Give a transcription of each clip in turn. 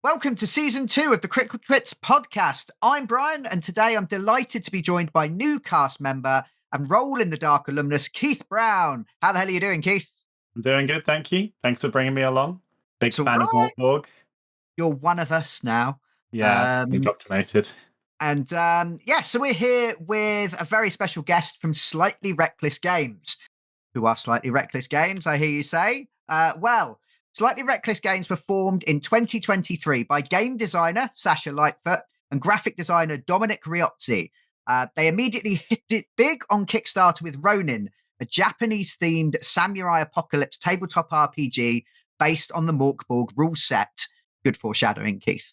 Welcome to season 2 of the Critical Twits podcast. I'm Brian, and today I'm delighted to be joined by new cast member and Roll in the Dark alumnus, Keith Brown. How the hell are you doing, Keith? I'm doing good, thank you. Thanks for bringing me along. Big It's fan all of right. Borg. You're one of us now. Yeah, we got promoted. And so we're here with a very special guest from Slightly Reckless Games. Who are Slightly Reckless Games, I hear you say? Slightly Reckless Games were formed in 2023 by game designer Sacha Lightfoot and graphic designer Dominic Riozzi. They immediately hit it big on Kickstarter with Ronin, a Japanese-themed samurai apocalypse tabletop RPG based on the Mörk rule set. Good foreshadowing, Keith.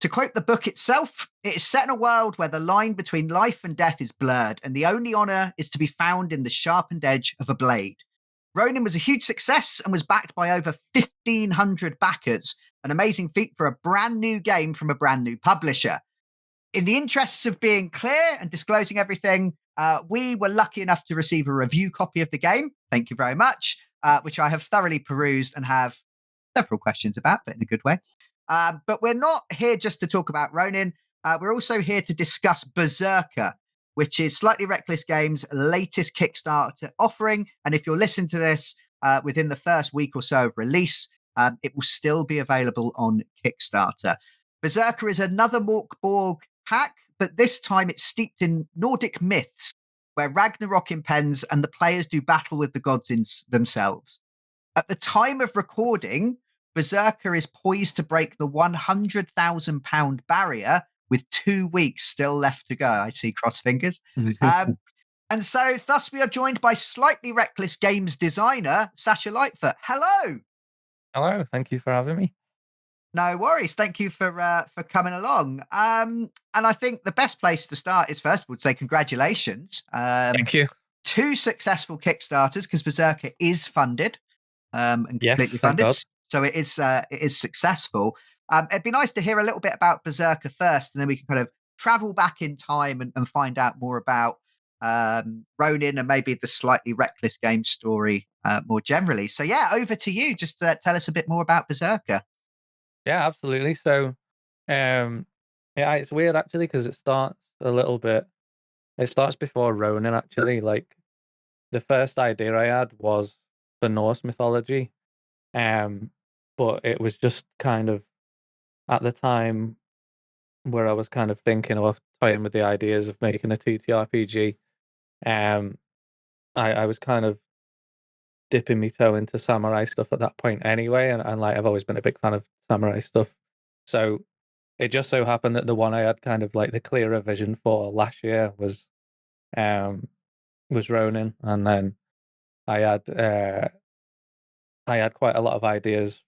To quote the book itself, it is set in a world where the line between life and death is blurred, and the only honour is to be found in the sharpened edge of a blade. Ronin was a huge success and was backed by over 1,500 backers, an amazing feat for a brand new game from a brand new publisher. In the interests of being clear and disclosing everything, we were lucky enough to receive a review copy of the game. Thank you very much, which I have thoroughly perused and have several questions about, but in a good way. But we're not here just to talk about Ronin. We're also here to discuss Berserkr, which is Slightly Reckless Games' latest Kickstarter offering. And if you're listening to this within the first week or so of release, it will still be available on Kickstarter. Berserkr is another Borg hack, but this time it's steeped in Nordic myths, where Ragnarok impends and the players do battle with the gods themselves. At the time of recording, Berserkr is poised to break the £100,000 barrier with 2 weeks still left to go. I see cross fingers. And so thus we are joined by Slightly Reckless Games designer, Sacha Lightfoot. Hello. Hello. Thank you for having me. No worries. Thank you for coming along. And I think the best place to start is first of all to say congratulations. Thank you. 2 successful Kickstarters because Berserkr is funded and completely funded. So it is successful. It'd be nice to hear a little bit about Berserkr first, and then we can kind of travel back in time and find out more about Ronin and maybe the Slightly Reckless game story more generally. So yeah, over to you. Just tell us a bit more about Berserkr. Yeah, absolutely. So it's weird actually because it starts before Ronin actually. Like the first idea I had was for Norse mythology. But it was just kind of at the time where I was kind of thinking of toying with the ideas of making a TTRPG. I was kind of dipping my toe into samurai stuff at that point anyway, and like I've always been a big fan of samurai stuff. So it just so happened that the one I had kind of like the clearer vision for last year was Ronin, and then I had quite a lot of ideas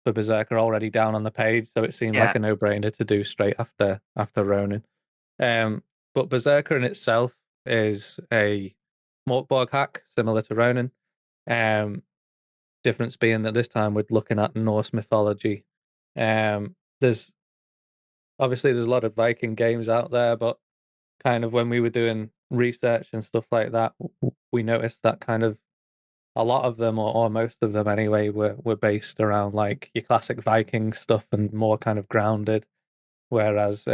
for Berserkr already down on the page, so it seemed like a no-brainer to do straight after Ronin. But Berserkr in itself is a Borg hack, similar to Ronin. Difference being that this time we're looking at Norse mythology. There's a lot of Viking games out there, but kind of when we were doing research and stuff like that, we noticed that kind of a lot of them, or most of them anyway, were based around like your classic Viking stuff and more kind of grounded. Whereas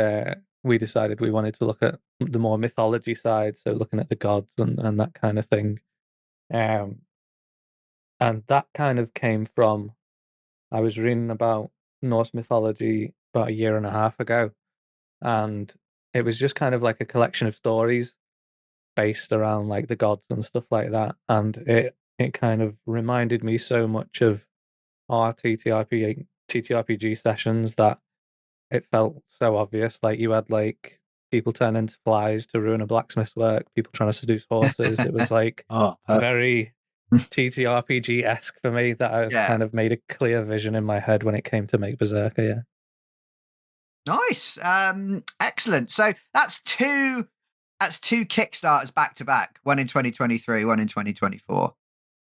we decided we wanted to look at the more mythology side, so looking at the gods and that kind of thing. And that kind of came from, I was reading about Norse mythology about 1.5 years ago, and it was just kind of like a collection of stories based around like the gods and stuff like that. And it kind of reminded me so much of our TTRPG sessions that it felt so obvious. Like you had like people turn into flies to ruin a blacksmith's work, people trying to seduce horses. It was like very TTRPG-esque for me that I kind of made a clear vision in my head when it came to make Berserkr, yeah. Nice. Excellent. So that's two Kickstarters back to back, one in 2023, one in 2024.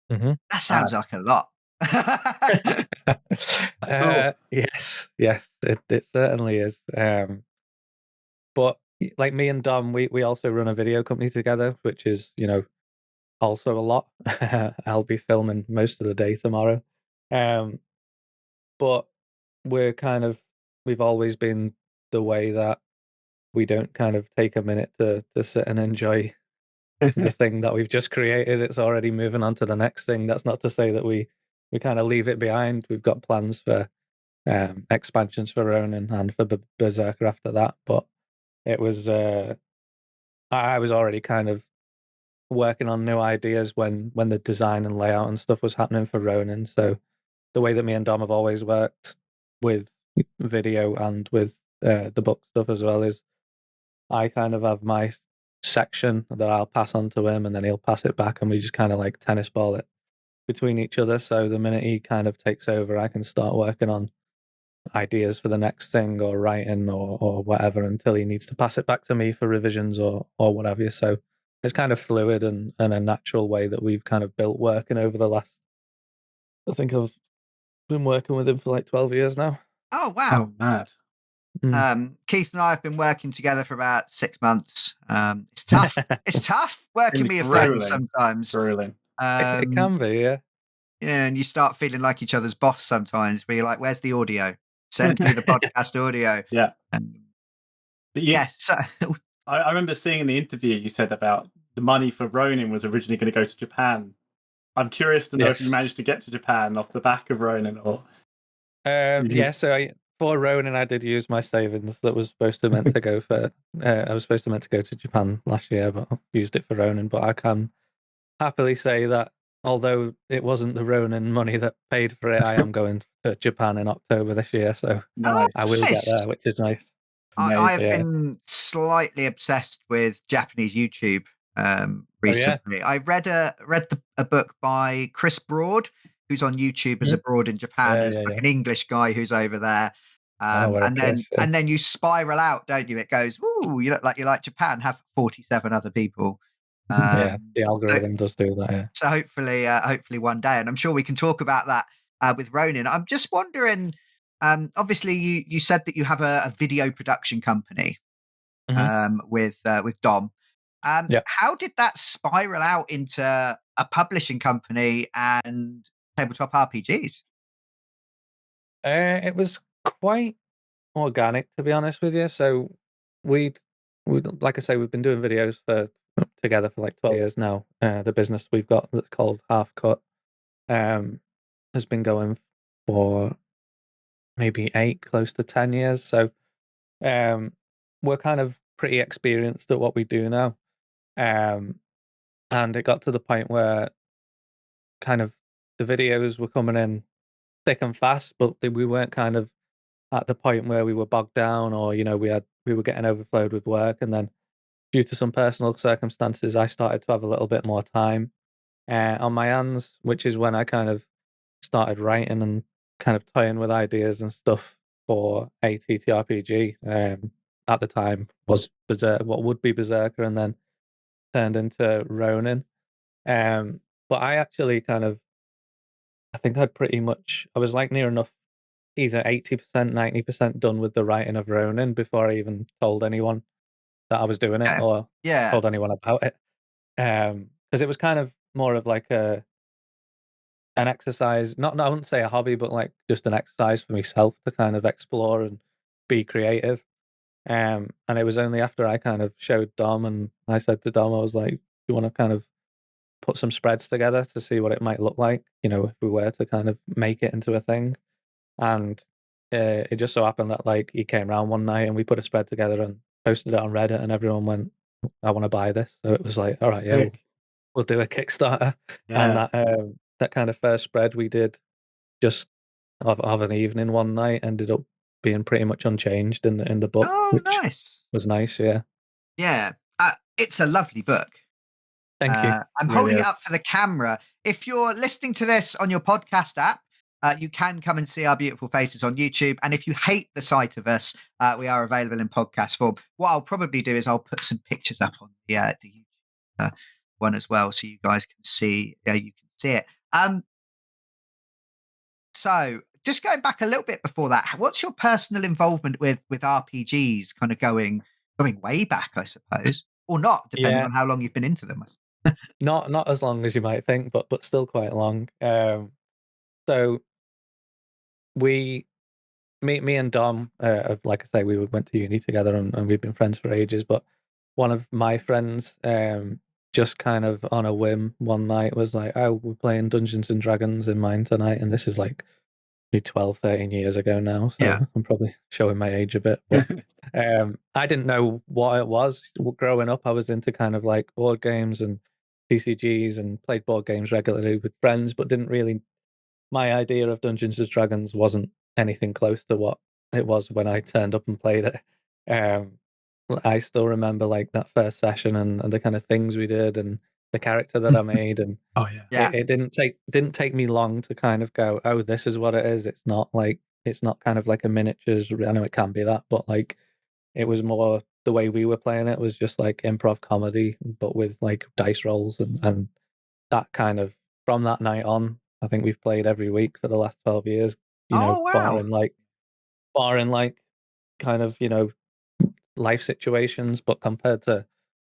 Mm-hmm. That sounds like a lot. Yes, it certainly is. But like me and Dom, we also run a video company together, which is, also a lot. I'll be filming most of the day tomorrow. But we're kind of we've always been the way that we don't kind of take a minute to sit and enjoy the thing that we've just created. It's already moving on to the next thing. That's not to say that we kind of leave it behind. We've got plans for expansions for Ronin and for Berserkr after that, but it was I was already kind of working on new ideas when the design and layout and stuff was happening for Ronin. So the way that me and Dom have always worked with video and with the book stuff as well is I kind of have my section that I'll pass on to him, and then he'll pass it back, and we just kind of like tennis ball it between each other. So the minute he kind of takes over, I can start working on ideas for the next thing or writing or whatever until he needs to pass it back to me for revisions or what have you. So it's kind of fluid and a natural way that we've kind of built working over the last, I think I've been working with him for like 12 years now. Oh, wow. Oh, mad. Keith and I have been working together for about 6 months. It's tough. It's tough working with your friends sometimes. Grueling. It can be, yeah. Yeah, and you start feeling like each other's boss sometimes, where you're like, "Where's the audio? Send me the podcast audio." Yeah. But yeah, so I remember seeing in the interview you said about the money for Ronin was originally going to go to Japan. I'm curious to know if you managed to get to Japan off the back of Ronin, or yeah. So for Ronin, I did use my savings that was supposed to meant to go for. I was supposed to meant to go to Japan last year, but I used it for Ronin. But I can happily say that although it wasn't the Ronin money that paid for it, I am going to Japan in October this year, so nice. I will get there, which is nice. I've been slightly obsessed with Japanese YouTube recently. I read a book by Chris Broad, who's on YouTube as abroad in Japan, as like an English guy who's over there. And then you spiral out, don't you? It goes, "Ooh, you look like you like Japan." Have 47 other people. The algorithm does do that. Yeah. So hopefully one day, and I'm sure we can talk about that with Ronin. I'm just wondering. Obviously, you said that you have a video production company with Dom. How did that spiral out into a publishing company and tabletop RPGs? It was quite organic, to be honest with you. So we like I say, we've been doing videos together for like 12 years now. The business we've got that's called Half Cut has been going for maybe 8, close to 10 years. So we're kind of pretty experienced at what we do now. And it got to the point where kind of the videos were coming in thick and fast, but we weren't kind of at the point where we were bogged down or, we were getting overflowed with work. And then due to some personal circumstances, I started to have a little bit more time on my hands, which is when I kind of started writing and kind of toying with ideas and stuff for a TTRPG. At the time was what would be Berserkr, and then turned into Ronin. But I actually I think I was like near enough either 80%, 90% done with the writing of Ronin before I even told anyone that I was doing it or told anyone about it. Because it was kind of more of like an exercise, I wouldn't say a hobby, but like just an exercise for myself to kind of explore and be creative. And it was only after I kind of showed Dom and I said to Dom, I was like, do you want to kind of put some spreads together to see what it might look like, if we were to kind of make it into a thing. And it just so happened that like he came around one night and we put a spread together and posted it on Reddit, and everyone went, I want to buy this. So it was like, all right, we'll do a Kickstarter. And that kind of first spread we did just of an evening one night ended up being pretty much unchanged in the book. Oh, nice. Was nice, yeah. Yeah, it's a lovely book. Thank you. I'm holding it up for the camera. If you're listening to this on your podcast app, you can come and see our beautiful faces on YouTube. And if you hate the sight of us, we are available in podcast form. What I'll probably do is I'll put some pictures up on the YouTube one as well, so you guys can see. You can see it. So just going back a little bit before that, what's your personal involvement with RPGs? Kind of going way back, I suppose, or not, depending on how long you've been into them. Not as long as you might think, but still quite long. So we me and Dom, like I say, we went to uni together and we've been friends for ages. But one of my friends, just kind of on a whim one night was like, "Oh, we're playing Dungeons and Dragons in mine tonight," and this is like 12, 13 years ago now, so Yeah. I'm probably showing my age a bit. But I didn't know what it was. Growing up, I was into kind of like board games and TCGs and played board games regularly with friends, but didn't really. My idea of Dungeons and Dragons wasn't anything close to what it was when I turned up and played it. Um, I still remember like that first session and the kind of things we did and the character that I made, and Oh yeah. Yeah. it didn't take me long to kind of go, oh, this is what it is. It's not kind of like a miniatures. I know it can be that, but like it was more the way we were playing it was just like improv comedy, but with like dice rolls and that kind of from that night on. I think we've played every week for the last 12 years. You know, Oh, wow. barring like kind of life situations, but compared to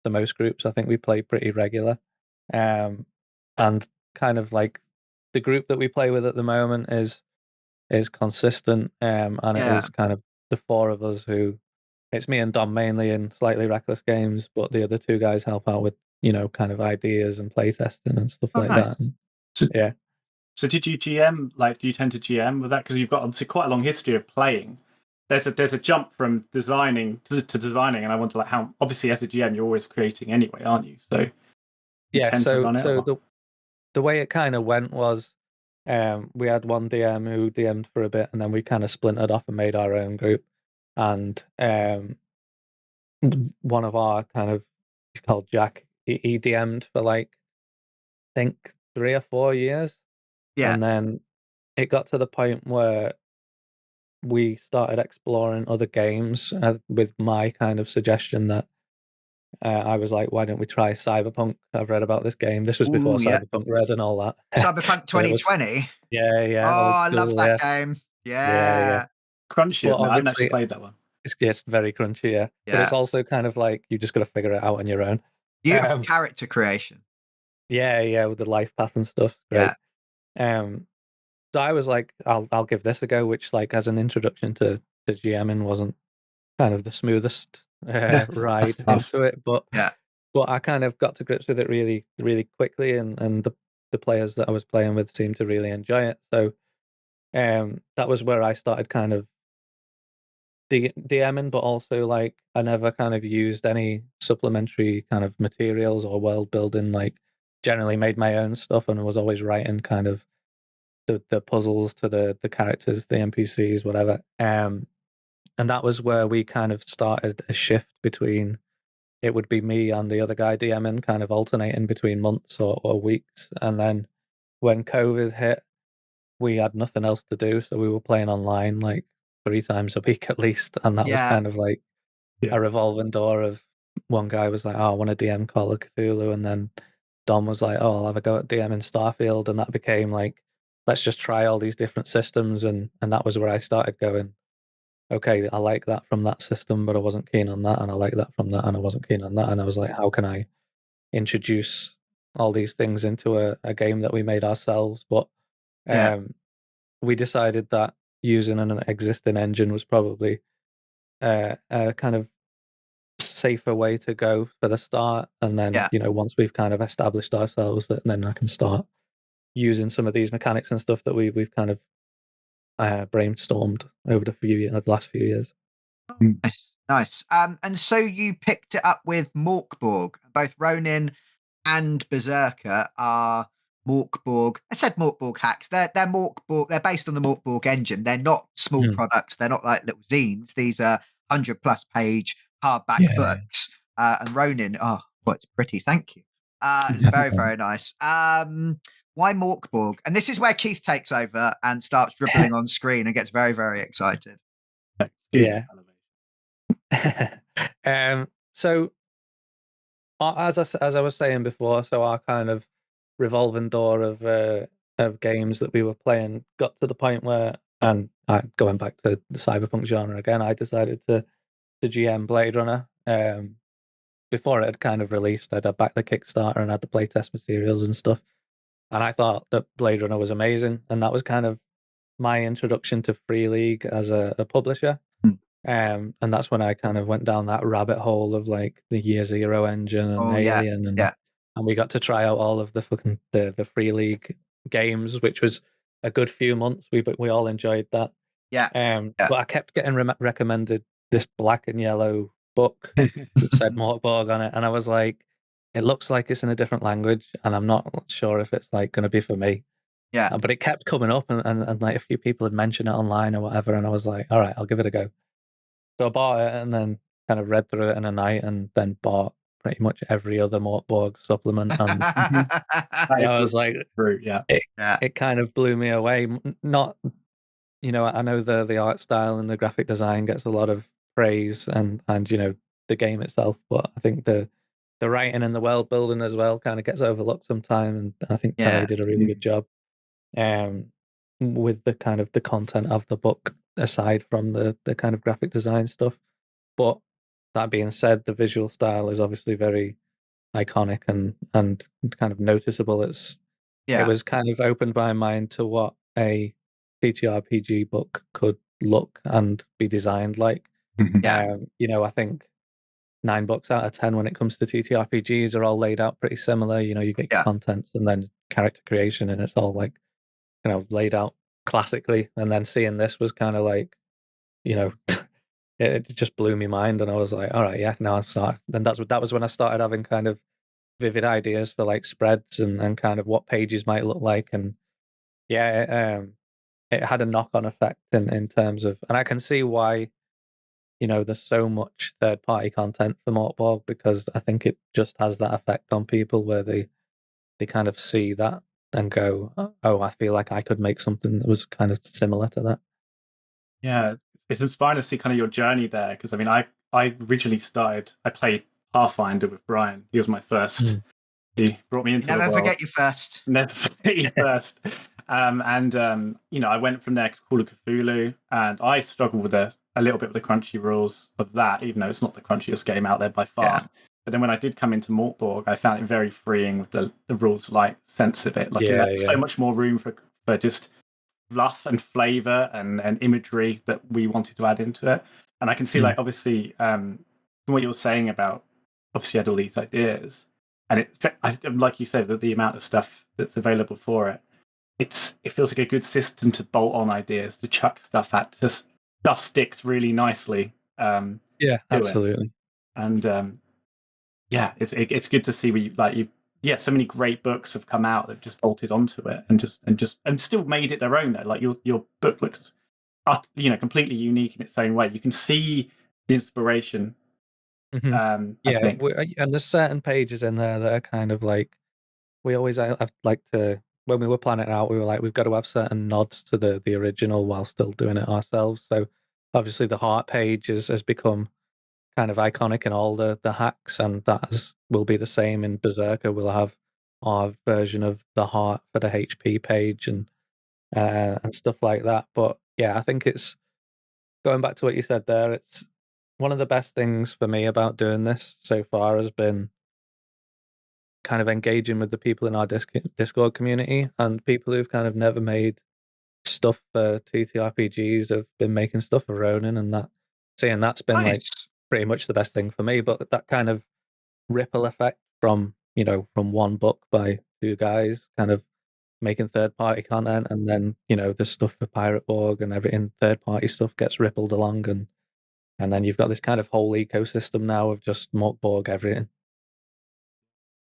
most groups, I think we play pretty regular. And kind of like the group that we play with at the moment is consistent, and it Yeah. is kind of the four of us who. It's me and Dom mainly in slightly reckless games, but the other two guys help out with kind of ideas and play testing and stuff Oh, like nice. that. And, So, yeah. so did you GM? Like, do you tend to GM with that? Because you've got obviously quite a long history of playing. There's a jump from designing to designing, and I wonder like how obviously as a GM you're always creating anyway, aren't you? So you Yeah, tend to so run it. Or... the way it kind of went was we had one DM who DM'd for a bit, and then we kind of splintered off and made our own group. And one of our kind of, he's called Jack, he DM'd for like, I think 3 or 4 years. Yeah. And then it got to the point where we started exploring other games with my kind of suggestion that I was like, why don't we try Cyberpunk? I've read about this game. This was before Ooh, yeah. Cyberpunk Red and all that. Cyberpunk So it was, 2020. yeah, Oh, old I love school, that yeah. game. Yeah. Yeah. Crunchy, But isn't it? I haven't actually obviously, played that one. it's just very crunchy, yeah. But it's Yeah. also kind of like you just got to figure it out on your own. Beautiful character creation. Yeah, with the life path and stuff. Great. Yeah. So I was like, I'll give this a go, which like as an introduction to GMing wasn't kind of the smoothest ride into it, but Yeah. I kind of got to grips with it really, really quickly, and the players that I was playing with seemed to really enjoy it. So that was where I started kind of DMing, but also like I never kind of used any supplementary kind of materials or world building. Like generally made my own stuff, and I was always writing kind of the puzzles to the characters, the NPCs, whatever. And that was where we kind of started a shift between it would be me and the other guy DMing, kind of alternating between months or weeks. And then when COVID hit, we had nothing else to do, so we were playing online like 3 times a week at least, and that was Yeah. kind of like a revolving door of one guy was like, "Oh, I want to DM Call of Cthulhu," and then Dom was like, "Oh, I'll have a go at DM in Starfield," and that became like, let's just try all these different systems, and that was where I started going, okay, I like that from that system, but I wasn't keen on that, and I like that from that, and I wasn't keen on that, and I was like, how can I introduce all these things into a game that we made ourselves? But Yeah. we decided that using an existing engine was probably a kind of safer way to go for the start, and then Yeah. once we've kind of established ourselves, that then I can start using some of these mechanics and stuff that we've kind of brainstormed over the last few years. Nice. Nice. And so you picked it up with Morkborg. Both Ronin and Berserkr are Morkborg. I said Morkborg hacks. They're Morkborg. They're based on the Morkborg engine. They're not small products. They're not like little zines. These are 100+ page hardback books. And Ronin, oh, well, it's pretty. Thank you. It's very, very nice. Why Morkborg? And this is where Keith takes over and starts dribbling on screen and gets very, very excited. Yeah. So as I was saying before, so our kind of revolving door of games that we were playing got to the point where, and going back to the cyberpunk genre again, I decided to GM Blade Runner. Before it had kind of released, I'd backed the Kickstarter and had the playtest materials and stuff, and I thought that Blade Runner was amazing, and that was kind of my introduction to Free League as a publisher. And that's when I kind of went down that rabbit hole of like the Year Zero engine and Alien, and we got to try out all of the fucking the Free League games, which was a good few months. We all enjoyed that. But I kept getting recommended this black and yellow book that said Morkborg on it, and I was like, it looks like it's in a different language, and I'm not sure if it's like going to be for me. But it kept coming up, and like a few people had mentioned it online or whatever, and I was like, all right, I'll give it a go. So I bought it and then kind of read through it in a night, and then bought pretty much every other Morkborg supplement. And I was like, it kind of blew me away. Not, I know the art style and the graphic design gets a lot of praise, and the game itself, but I think the writing and the world building as well kind of gets overlooked sometimes. And I think Kelly did a really good job with the kind of the content of the book, aside from the kind of graphic design stuff. But that being said, the visual style is obviously very iconic and kind of noticeable. It was kind of opened my mind to what a TTRPG book could look and be designed like. I think 9 books out of 10 when it comes to TTRPGs are all laid out pretty similar. You get your contents and then character creation, and it's all like laid out classically. And then seeing this was kind of like, it just blew me mind, and I was like, all right, now I start. Then that was when I started having kind of vivid ideas for like spreads and kind of what pages might look like. And it had a knock-on effect in terms of, and I can see why there's so much third-party content for Morkborg, because I think it just has that effect on people where they kind of see that and go, oh, I feel like I could make something that was kind of similar to that. Yeah, it's inspiring to see kind of your journey there, because I mean, I originally I played Pathfinder with Brian. He was my first. He brought me into the world. Never forget your first. Never forget your first. I went from there to Call of Cthulhu, and I struggled with a little bit with the crunchy rules of that, even though it's not the crunchiest game out there by far. But then when I did come into Morkborg, I found it very freeing with the rules like sense of it. Like it had so much more room for just fluff and flavor and imagery that we wanted to add into it. And I can see, like, obviously, from what you're saying about, obviously, you had all these ideas, and like you said, the amount of stuff that's available for it, it feels like a good system to bolt on ideas, to chuck stuff at. Stuff sticks really nicely. Absolutely. And it's good to see so many great books have come out that've just bolted onto it and still made it their own though. Like your book looks completely unique in its own way. You can see the inspiration. I think. And there's certain pages in there that are kind of like, I've like to, when we were planning it out, we were like, we've got to have certain nods to the original while still doing it ourselves. So obviously the heart page has become kind of iconic in all the hacks, and that will be the same in Berserkr. We'll have our version of the heart for the HP page and stuff like that. But yeah, I think it's, going back to what you said there, it's one of the best things for me about doing this so far has been kind of engaging with the people in our Discord community, and people who've kind of never made stuff for TTRPGs have been making stuff for Ronin, and that's been like pretty much the best thing for me. But that kind of ripple effect from one book by 2 guys kind of making third-party content, and then there's stuff for Pirate Borg and everything, third-party stuff gets rippled along, and then you've got this kind of whole ecosystem now of just Morkborg everything.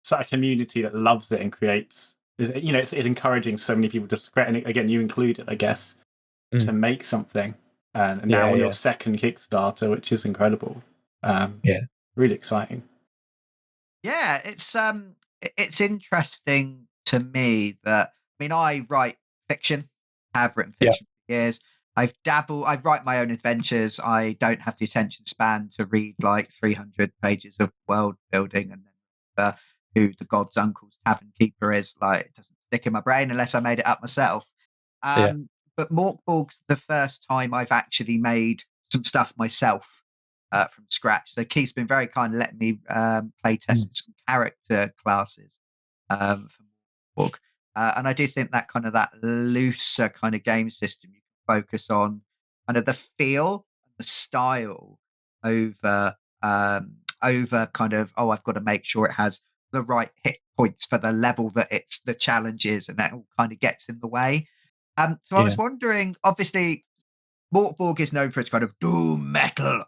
It's like a community that loves it and creates. It's encouraging so many people to create, and again, you included, I guess, to make something. And now on your second Kickstarter, which is incredible. Really exciting. Yeah, it's interesting to me that, I mean, I write fiction, have written fiction for years. I write my own adventures. I don't have the attention span to read like 300 pages of world building and then who the God's Uncle's Tavern Keeper is. Like, it doesn't stick in my brain unless I made it up myself. But Morkborg's the first time I've actually made some stuff myself from scratch. So Keith's been very kind of letting me play test some character classes for Morkborg. And I do think that kind of that looser kind of game system, you can focus on kind of the feel, the style over over kind of, oh, I've got to make sure it has the right hit points for the level that it's the challenge is, and that all kind of gets in the way. So I was Yeah. wondering, obviously, Borg is known for its kind of doom metal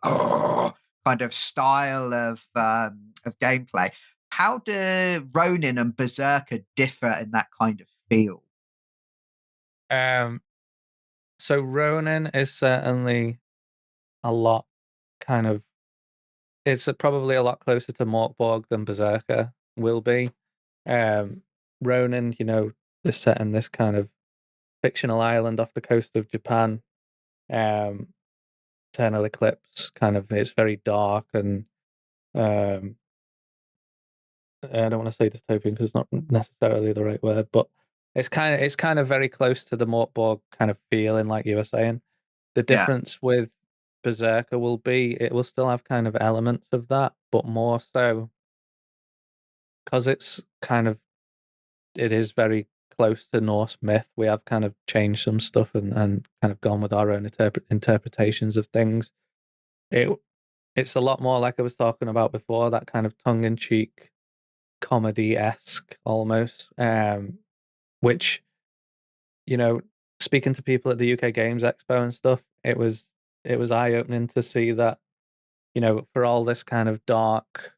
kind of style of gameplay. How do Ronin and Berserker differ in that kind of feel? Um, so Ronin is certainly a lot kind of it's probably a lot closer to Morkborg than Berserker will be. Ronin, is set in this kind of fictional island off the coast of Japan. Um, Eternal Eclipse, kind of, it's very dark and um, I don't want to say dystopian because it's not necessarily the right word, but it's kind of very close to the Morkborg kind of feeling, like you were saying. The Yeah, difference with Berserker will be it will still have kind of elements of that, but more so because it is very close to Norse myth. We have kind of changed some stuff and kind of gone with our own interpretations of things. It's a lot more like I was talking about before, that kind of tongue in cheek comedy esque almost, which you know, speaking to people at the UK Games Expo and stuff, it was eye opening to see that for all this kind of dark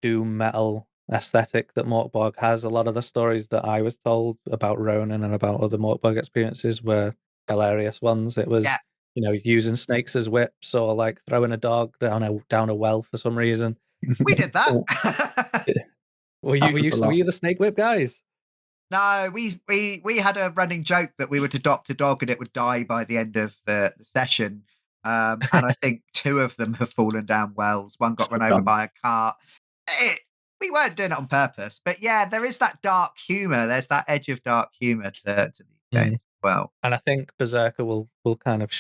doom metal aesthetic that Morkborg has, a lot of the stories that I was told about Ronin and about other Morkborg experiences were hilarious ones. It was yeah, using snakes as whips or like throwing a dog down a well for some reason. we did that. Oh, were you Happens a were lot. you the snake whip guys? No, we had a running joke that we would adopt a dog and it would die by the end of the session. And I think two of them have fallen down wells. One got So run over dumb. by a cart. We weren't doing it on purpose, but yeah, there is that dark humor. There's that edge of dark humor to these games Mm. as well. And I think Berserker will kind of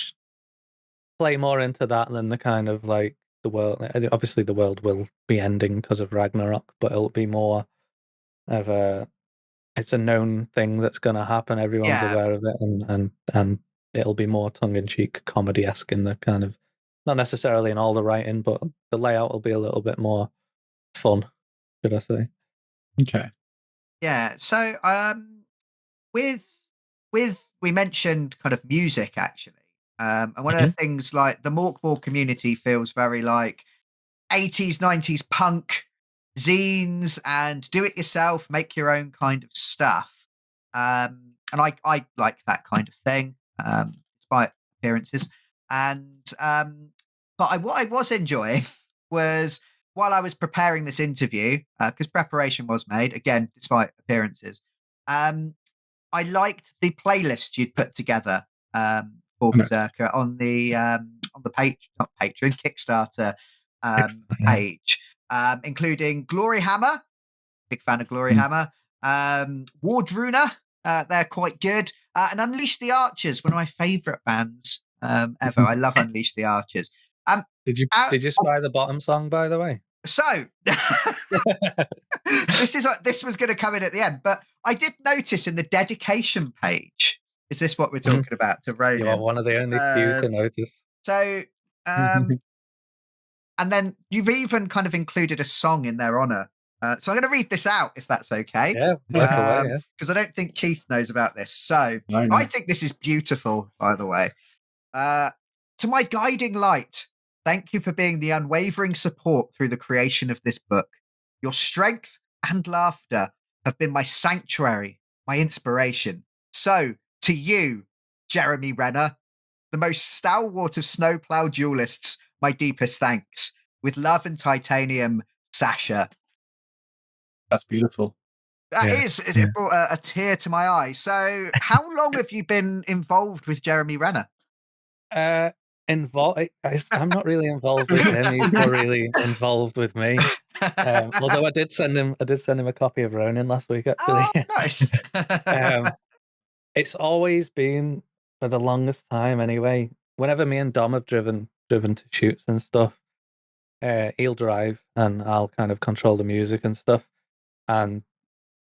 play more into that than the kind of like the world. Obviously, the world will be ending because of Ragnarok, but it'll be more of a. It's a known thing that's going to happen. Everyone's Yeah, aware of it, and it'll be more tongue in cheek, comedy esque in the kind of not necessarily in all the writing, but the layout will be a little bit more fun. Should I say? Okay. yeah. So with we mentioned kind of music actually. And one of Mhm. the things, like, the Morkborg community feels very like 80s, 90s punk, zines, and do it yourself, make your own kind of stuff. And I like that kind of thing, despite appearances. And what I was enjoying was, while I was preparing this interview, because preparation was made, again, despite appearances, um, I liked the playlist you'd put together for Oh, nice. Berserker on the page, not Patreon, Kickstarter Yeah. page, including Glory Hammer. Big fan of Glory Mm. Hammer. Wardruna, they're quite good. And Unleash the Archers, one of my favourite bands ever. I love Unleash the Archers. Um, Did you uh, did you spy the bottom song, by the way? so this was going to come in at the end, but I did notice in the dedication page. Is this what we're Mhm. talking about to You are Ronin? one of the only few to notice. So, um, and then you've even kind of included a song in their honor. So I'm going to read this out, if that's okay, Yeah, work away. Yeah. because I don't think Keith knows about this. So No, I no. think this is beautiful, by the way. Uh, to my guiding light, thank you for being the unwavering support through the creation of this book. Your strength and laughter have been my sanctuary, my inspiration. So, to you, Jeremy Renner, the most stalwart of snowplough duelists, my deepest thanks. With love and titanium, Sacha. That's beautiful. That Yeah. is, Yeah. it brought a tear to my eye. So, how long have you been involved with Jeremy Renner? Involved. I'm not really involved with him. He's more really involved with me. Although I did send him a copy of Ronin last week. Actually, Oh, nice. it's always been for the longest time. Anyway, whenever me and Dom have driven to shoots and stuff, he'll drive and I'll kind of control the music and stuff. And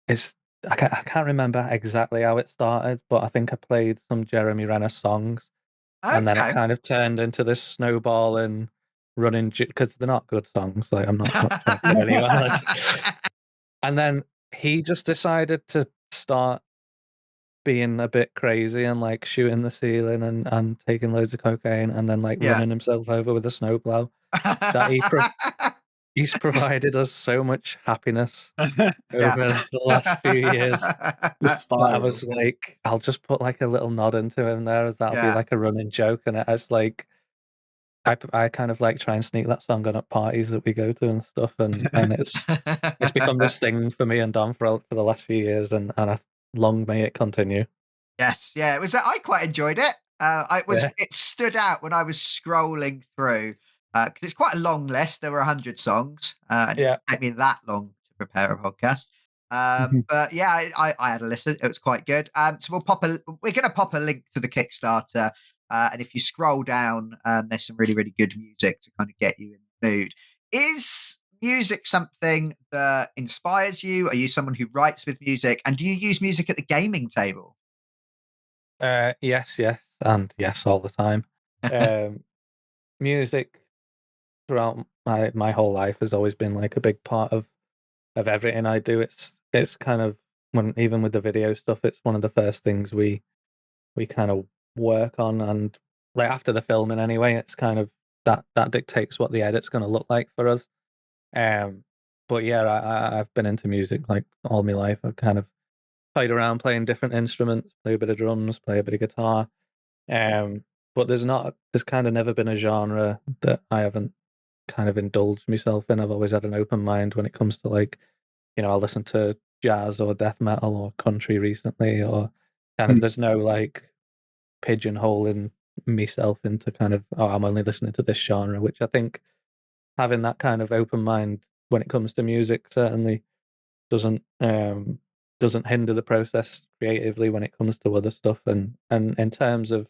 it's I can't remember exactly how it started, but I think I played some Jeremy Renner songs, and then it Okay. kind of turned into this snowball and running because they're not good songs. Like I'm not trying to kill anyone. And then he just decided to start being a bit crazy and like shooting the ceiling and taking loads of cocaine and then like Yeah. running himself over with a snowplough. That he's provided us so much happiness Yeah. over the last few years The that I spiral. was like, I'll just put like a little nod into him there, as that'll be Yeah. like a running joke, and it's like I kind of like try and sneak that song on at parties that we go to and stuff, and it's become this thing for me and Dom for the last few years, and long may it continue. Yes, yeah, it was. I quite enjoyed it. Yeah. It stood out when I was scrolling through because it's quite a long list. There were 100 songs, and it Yeah. didn't take me that long to prepare a podcast. But yeah, I had a listen. It was quite good. So we're going to pop a link to the Kickstarter, and if you scroll down, there's some really really good music to kind of get you in the mood. Is music something that inspires you? Are you someone who writes with music, and do you use music at the gaming table? Yes, and yes all the time. Um, Music throughout my whole life has always been like a big part of everything I do. It's kind of when even with the video stuff, it's one of the first things we kind of work on, and like after the filming anyway, it's kind of that dictates what the edit's going to look like for us. Um, but yeah, I've been into music like all my life. I've kind of played around playing different instruments, play a bit of drums, play a bit of guitar. But there's kind of never been a genre that I haven't kind of indulged myself in. I've always had an open mind when it comes to like, I'll listen to jazz or death metal or country recently, or kind of there's no like pigeonholing myself into kind of, oh, I'm only listening to this genre, which I think having that kind of open mind when it comes to music certainly doesn't doesn't hinder the process creatively when it comes to other stuff. And in terms of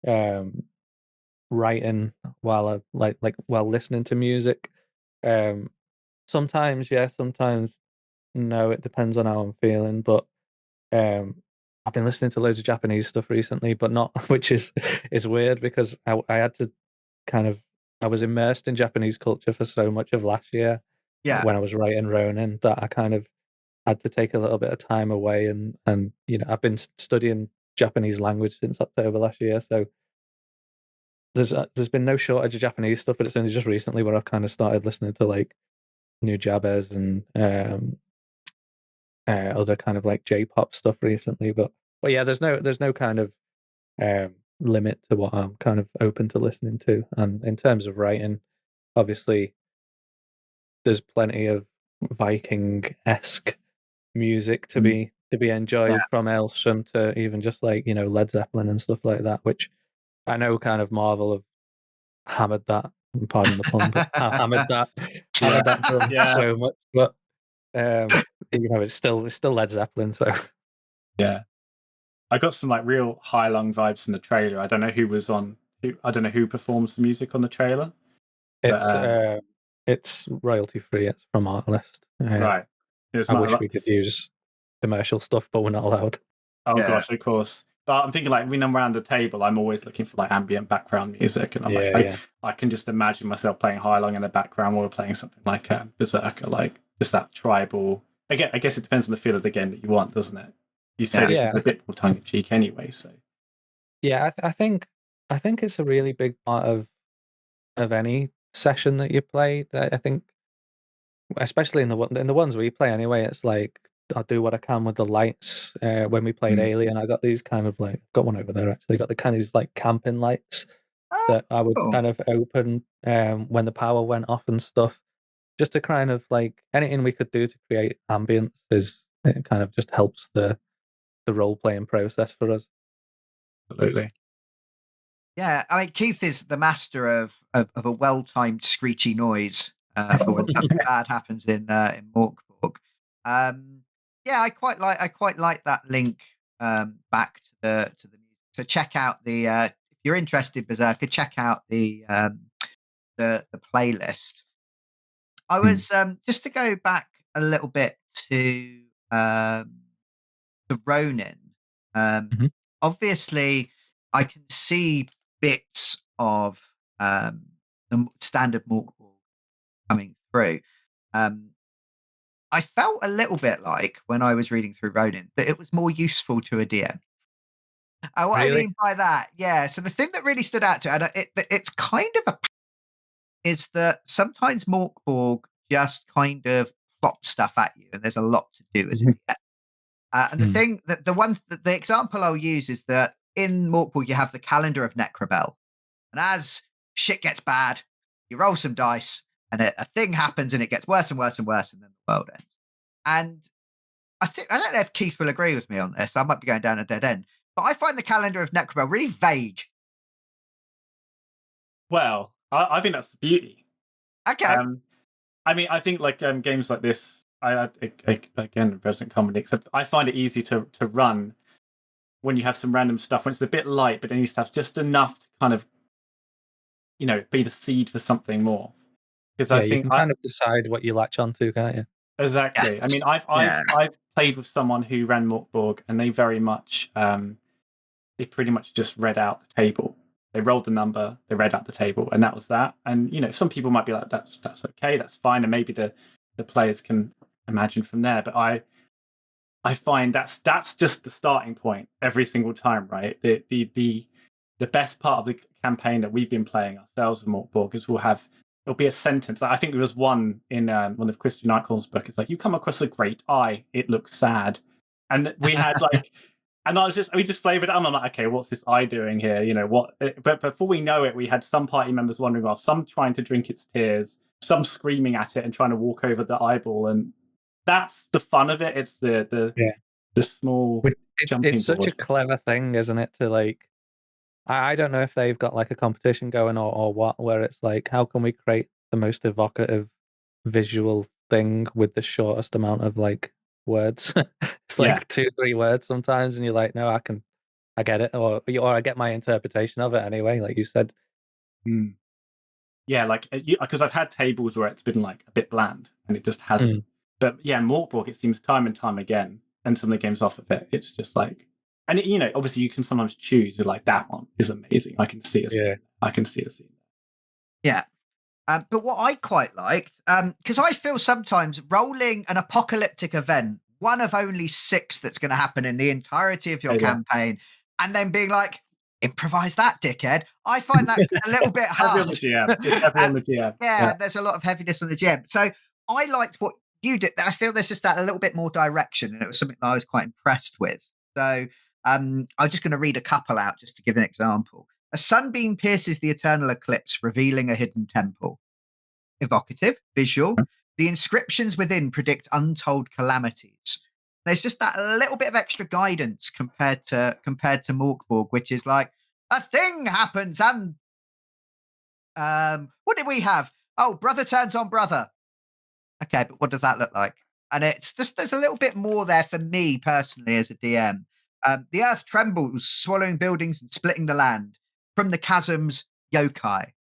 um writing while I like while listening to music, um sometimes yeah, sometimes no, it depends on how I'm feeling. But I've been listening to loads of Japanese stuff recently, but not which is weird because I had to kind of I was immersed in Japanese culture for so much of last year Yeah. when I was writing Ronin that I kind of had to take a little bit of time away, and I've been studying Japanese language since October last year, so there's been no shortage of Japanese stuff, but it's only just recently where I've kind of started listening to like new Jabez and other kind of like J-pop stuff recently. But yeah, there's no kind of limit to what I'm kind of open to listening to. And in terms of writing, obviously there's plenty of Viking-esque music to be enjoyed, Yeah. from Elsham to even just like Led Zeppelin and stuff like that, which I know kind of Marvel have hammered that. Pardon the pun, but hammered that drum Yeah. so much. But it's still Led Zeppelin. So Yeah. I got some like real high long vibes in the trailer. I don't know I don't know who performs the music on the trailer. it's royalty free. It's from Artlist. Right. It's I not wish we could use commercial stuff, but we're not allowed. Oh Yeah. gosh, of course. But I'm thinking like when I'm around the table, I'm always looking for like ambient background music, and I'm Yeah. I can just imagine myself playing High Long in the background while playing something like Berserkr, like just that tribal. Again, I guess it depends on the feel of the game that you want, doesn't it? You say this Yeah. is a bit more tongue in cheek anyway, so Yeah, I think it's a really big part of any session that you play. I think, especially in the ones we play anyway, it's like I do what I can with the lights. When we played Alien, I got these kind of like got one over there actually. Got the kind of these like camping lights Oh, that I would cool. kind of open when the power went off and stuff, just to kind of like anything we could do to create ambience is it kind of just helps the role playing process for us. absolutely. Yeah, I mean, Keith is the master of a well-timed screechy noise for when something bad happens in Mörk. Yeah, I quite like that link back to the music. So check out the if you're interested, Berserker, check out the playlist. I was just to go back a little bit to the Ronin, Mhm. obviously I can see bits of the standard Morkborg coming through. I felt a little bit like when I was reading through Ronin that it was more useful to a DM. What I Really? mean by that, yeah. So the thing that really stood out to, and it's kind of is that sometimes Morkborg just kind of plot stuff at you, and there's a lot to do as a Mhm. DM. And the Mm. thing that the example I'll use is that in Morkborg you have the calendar of Necrobell, and as shit gets bad, you roll some dice, and a thing happens, and it gets worse and worse and worse, and then the world ends. And I don't know if Keith will agree with me on this. I might be going down a dead end, but I find the calendar of Necrobell really vague. Well, I think that's the beauty. Okay, I mean, I think like games like this, again, it doesn't come with it, except I find it easy to run when you have some random stuff when it's a bit light, but then you have just enough to kind of, be the seed for something more. Because I Yeah, you think can kind of decide what you latch onto, can't you? exactly. I mean, yes, I've played with someone who ran Morkborg, and they very much they pretty much just read out the table. They rolled the number, they read out the table, and that was that. And some people might be like, that's okay, that's fine, and maybe the players can imagine from there. But I find that's just the starting point every single time, right? The best part of the campaign that we've been playing ourselves in Morkborg is it'll be a sentence. Like, I think there was one in one of Christian Nightcall's book. It's like, you come across a great eye, it looks sad, and we had like. And we just flavored it. I'm like, okay, what's this eye doing here? What? But before we know it, we had some party members wandering off, some trying to drink its tears, some screaming at it and trying to walk over the eyeball. And that's the fun of it. It's the Yeah. small jumping It's such a board. clever thing, isn't it? To like, I don't know if they've got like a competition going or what, where it's like, how can we create the most evocative visual thing with the shortest amount of like words? It's Yeah. like 2-3 words sometimes, and you're like, no, I get it, or I get my interpretation of it anyway. Like you said, Yeah, like because I've had tables where it's been like a bit bland and it just hasn't. But yeah, Morkborg, it seems time and time again, and some of the games off of it, it's just like, and obviously you can sometimes choose. You're like, that one is amazing. I can see a scene. Yeah. I can see a scene. yeah. But what I quite liked, because I feel sometimes rolling an apocalyptic event, one of only 6 that's going to happen in the entirety of your Yeah. campaign, and then being like, improvise that, dickhead. I find that a little bit Heavy on hard. the GM. It's heavy on the GM. Yeah, there's a lot of heaviness on the GM. So I liked what you did. I feel there's just that a little bit more direction, and it was something that I was quite impressed with. So I'm just going to read a couple out just to give an example. A sunbeam pierces the eternal eclipse, revealing a hidden temple. Evocative, visual. The inscriptions within predict untold calamities. There's just that little bit of extra guidance compared to Morkborg, which is like a thing happens and what did we have? Oh, brother turns on brother. Okay, but what does that look like? And it's just there's a little bit more there for me personally as a DM. The earth trembles, swallowing buildings and splitting the land. From the chasms, yokai.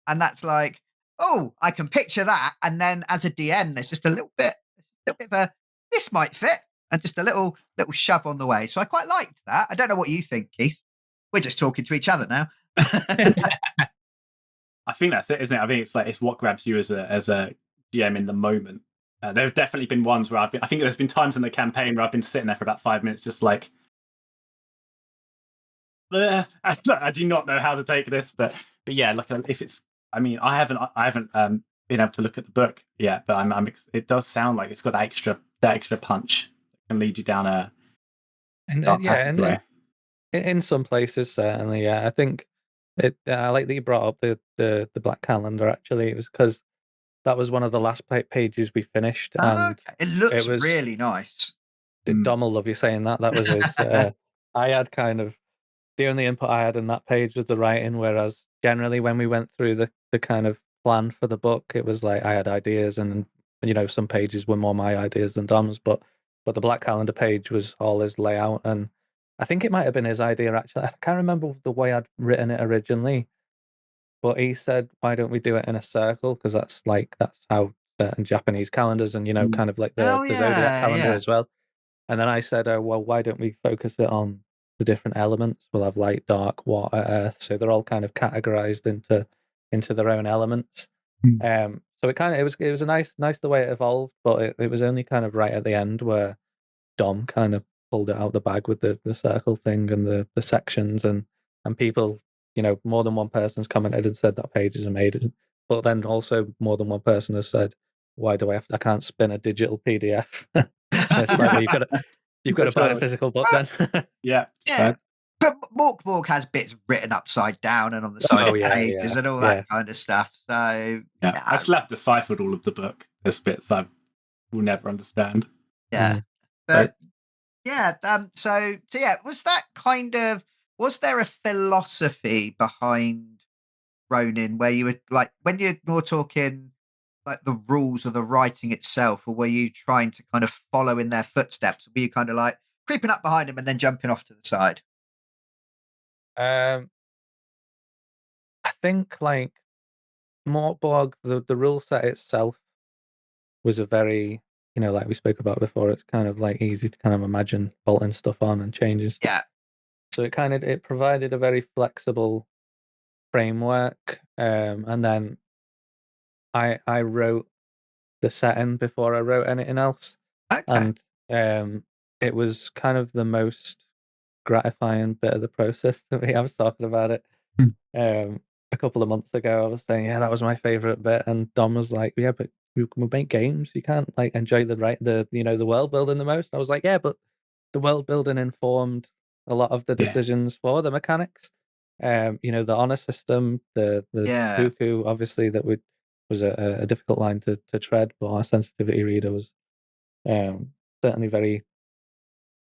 And that's like, oh, I can picture that. And then as a DM, there's just a little bit of a this might fit, and just a little shove on the way. So I quite liked that. I don't know what you think, Keith. We're just talking to each other now. I think that's it, isn't it? I think it's what grabs you as a GM in the moment. There have definitely been ones where I think there's been times in the campaign where I've been sitting there for about 5 minutes, just like, I do not know how to take this, but yeah, like if it's, I mean, I haven't been able to look at the book yet, but it does sound like it's got that extra punch that can lead you down a dark passageway. in some places certainly, yeah. I think I like that you brought up the black calendar. Actually, it was because that was one of the last pages we finished, and Okay. It looks it was really nice. Dom will love you saying that. That was his. I had kind of the only input I had in that page was the writing, whereas generally when we went through the kind of plan for the book, it was like I had ideas, and some pages were more my ideas than Dom's, but the black calendar page was all his layout, and I think it might have been his idea actually. I can't remember the way I'd written it originally, but he said, "Why don't we do it in a circle? Because that's how certain Japanese calendars and kind of like the Oh zodiac yeah, calendar yeah. as well." And then I said, oh, well, why don't we focus it on the different elements? We'll have light, dark, water, earth. So they're all kind of categorized into their own elements. So it was a nice the way it evolved, but it was only kind of right at the end where Dom kind of pulled it out the bag with the circle thing and the sections and people, more than one person's commented and said that page is amazing. But then also more than one person has said, why do I can't spin a digital PDF? It's like, well, you've got to buy a physical book then. Yeah. But Borg has bits written upside down and on the side of pages and all that kind of stuff. So I still have deciphered all of the book. There's bits I will never understand. Yeah. But so was there a philosophy behind Ronin where you were like, when you're more talking like the rules of the writing itself, or were you trying to kind of follow in their footsteps? Or were you kind of like creeping up behind them and then jumping off to the side? I think like Morkborg, the rule set itself was a very, like we spoke about before, it's kind of like easy to kind of imagine bolting stuff on and changes. Yeah. So it provided a very flexible framework. And then I wrote the setting before I wrote anything else. Okay. And it was kind of the most gratifying bit of the process to me. I was talking about it a couple of months ago. I was saying, yeah, that was my favorite bit, and Dom was like, yeah, but we make games. You can't like enjoy the world building the most. I was like, yeah, but the world building informed a lot of the decisions for the mechanics. The honor system, the cuckoo, obviously that was a difficult line to tread, but our sensitivity reader was certainly very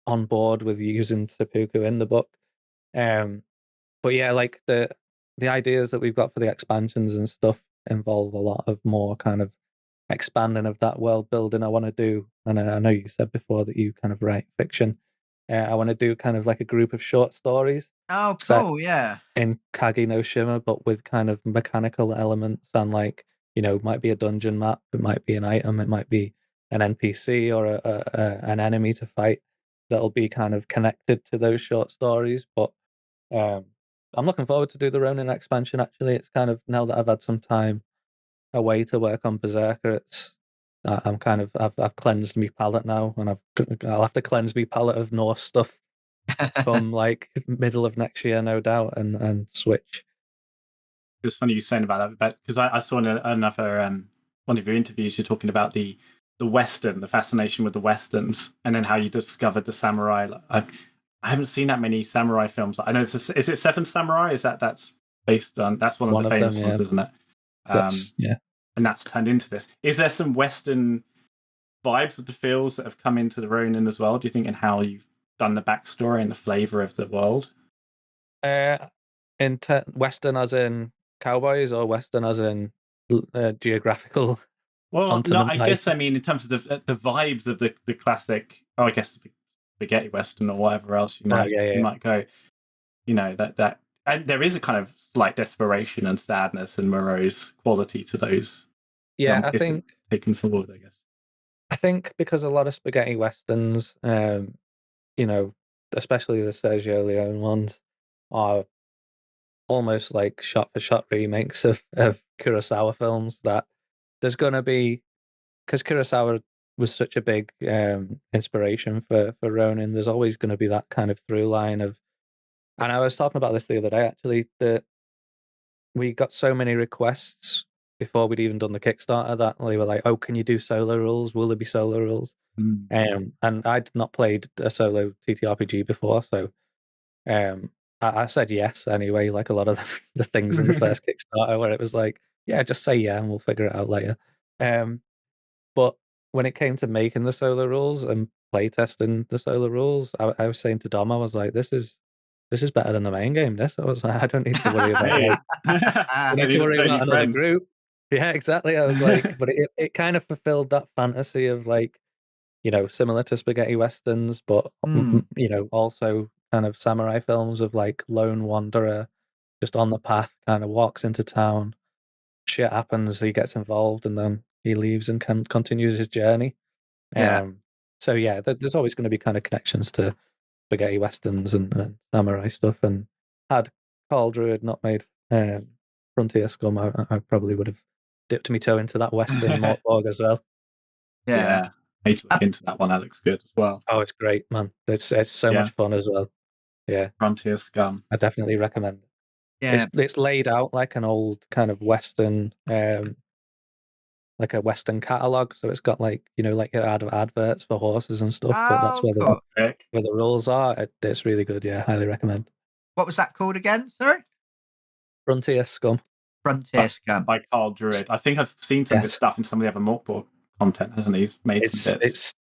on board with using seppuku in the book. But yeah, like the ideas that we've got for the expansions and stuff involve a lot of more kind of expanding of that world building I want to do. And I know you said before that you kind of write fiction. I want to do kind of like a group of short stories. Oh, cool! Yeah, in Kage no Shima, but with kind of mechanical elements and like, might be a dungeon map, it might be an item, it might be an NPC or an enemy to fight that'll be kind of connected to those short stories. But I'm looking forward to do the Ronin expansion. Actually, it's kind of, now that I've had some time away to work on Berserkr, I'm kind of I've cleansed my palette now, and I'll have to cleanse my palette of Norse stuff from like middle of next year, no doubt, and switch. It was funny you saying about that, because I saw in another one of your interviews, you're talking about the Western, the fascination with the Westerns, and then how you discovered the samurai. I haven't seen that many samurai films. I know is it Seven Samurai? That's based on, that's one of the famous ones, isn't it? And that's turned into this. Is there some Western vibes of the feels that have come into the Ronin as well? Do you think, in how you've done the backstory and the flavor of the world? Western as in cowboys, or Western as in geographical? Well, no, I guess I mean in terms of the vibes of the classic. Oh, I guess spaghetti Western or whatever else you might go. That and there is a kind of slight desperation and sadness and morose quality to those. Yeah, I think taken forward. I guess. I think because a lot of spaghetti Westerns, especially the Sergio Leone ones, are almost like shot-for-shot remakes of Kurosawa films. That there's going to be, because Kurosawa was such a big inspiration for Ronin, there's always going to be that kind of through line of, and I was talking about this the other day actually, that we got so many requests before we'd even done the Kickstarter that they were like, oh, can you do solo rules? Will there be solo rules? And I'd not played a solo TTRPG before, so I said yes anyway, like a lot of the things in the first Kickstarter, where it was like, yeah, just say yeah and we'll figure it out later. But when it came to making the solo rules and playtesting the solo rules, I was saying to Dom, I was like, this is better than the main game. I was like, I don't need to worry about I need to worry about another group. Yeah, exactly. I was like, but it kind of fulfilled that fantasy of like, similar to spaghetti westerns, but also kind of samurai films of like lone wanderer just on the path, kind of walks into town, shit happens, he gets involved, and then he leaves and continues his journey. So yeah, there's always going to be kind of connections to spaghetti westerns and samurai stuff. And had Carl Druid not made Frontier Scum, I probably would have dipped my toe into that western Mortborg as well. Yeah. I need to look into that one. That looks good as well. Oh, it's great, man. It's so much fun as well. Yeah, Frontier Scum. I definitely recommend it. Yeah. It's laid out like an old kind of western, like a western catalog. So it's got like like adverts for horses and stuff. But that's Oh, cool. where the rules are. It's really good. Yeah, highly recommend. What was that called again? Sorry, Frontier Scum. Frontier Scum. By Carl Druid. I think I've seen some of his stuff in some of the other Morkborg content, hasn't he? He's made some bits.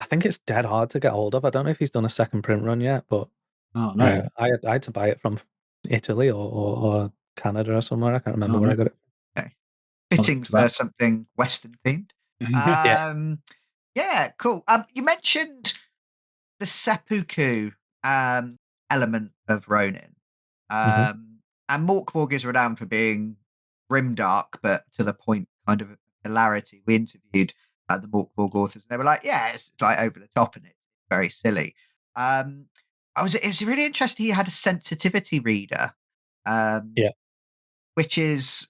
I think it's dead hard to get hold of. I don't know if he's done a second print run yet, but no. I had to buy it from Italy or Canada or somewhere. I can't remember where I got it. Okay. Fitting for something Western themed. Yeah, cool. You mentioned the seppuku element of Ronin. And Morkborg is renowned for being grimdark, but to the point kind of hilarity. We interviewed the Morkborg authors, and they were like, "Yeah, it's like over the top and it's very silly." It was really interesting. He had a sensitivity reader, which is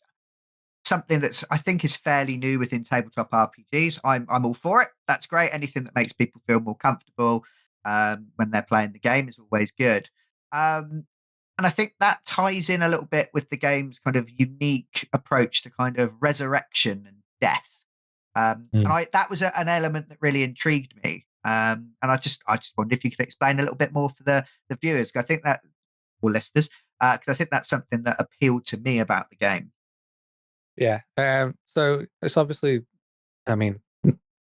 something that's I think is fairly new within tabletop RPGs. I'm all for it. That's great. Anything that makes people feel more comfortable when they're playing the game is always good. And I think that ties in a little bit with the game's kind of unique approach to kind of resurrection and death. And that was an element that really intrigued me. And I just wondered if you could explain a little bit more for the viewers. I think that, or listeners, because I think that's something that appealed to me about the game. Yeah. So it's obviously, I mean,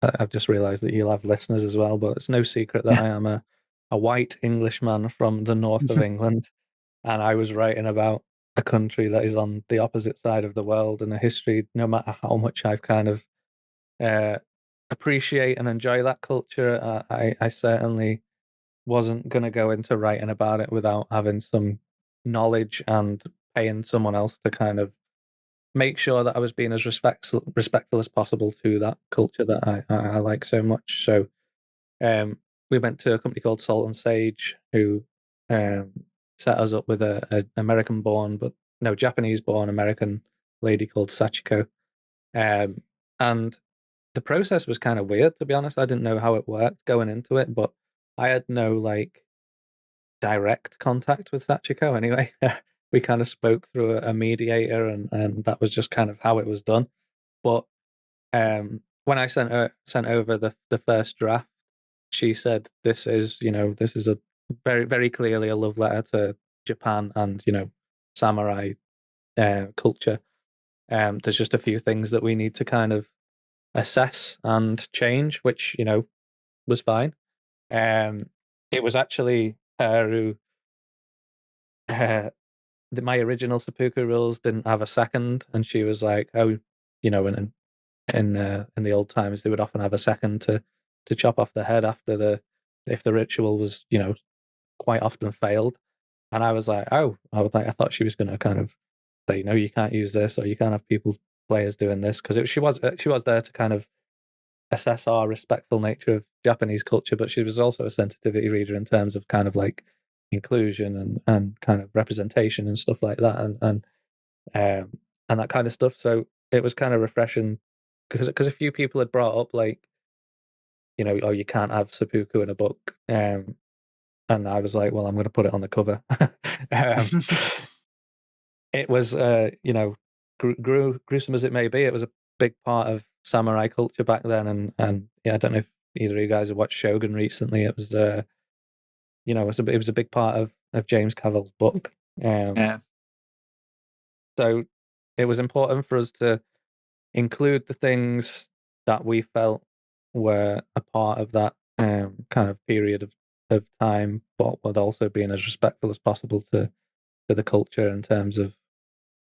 I've just realised that you'll have listeners as well, but it's no secret that I am a white Englishman from the north of England, and I was writing about a country that is on the opposite side of the world and a history. No matter how much I've kind of appreciate and enjoy that culture, I certainly wasn't going to go into writing about it without having some knowledge and paying someone else to kind of make sure that I was being as respectful as possible to that culture that I like so much. So we went to a company called Salt and Sage, who set us up with a Japanese-born American lady called Sachiko. And the process was kind of weird, to be honest. I didn't know how it worked going into it, but I had no like direct contact with Sachiko anyway. We kind of spoke through a mediator, and that was just kind of how it was done. But when I sent over the first draft, she said, "This is a very, very clearly a love letter to Japan and samurai culture. There's just a few things that we need to kind of assess and change," which was fine. It was actually her who. My original seppuku rules didn't have a second, and she was like, "Oh, in the old times, they would often have a second to chop off the head after if the ritual was quite often failed." And I was like, "Oh," I thought she was going to kind of say, "No, you can't use this, or you can't have players doing this," because she was there to kind of assess our respectful nature of Japanese culture, but she was also a sensitivity reader in terms of kind of like inclusion and kind of representation and stuff like that, and that kind of stuff. So it was kind of refreshing because a few people had brought up like, oh, you can't have seppuku in a book, and I was like, well, I'm going to put it on the cover. It was, gruesome as it may be, it was a big part of samurai culture back then, and yeah, I don't know if either of you guys have watched Shogun recently. It was, it was a big part of James Cavill's book. So it was important for us to include the things that we felt were a part of that kind of period of time, but with also being as respectful as possible to the culture in terms of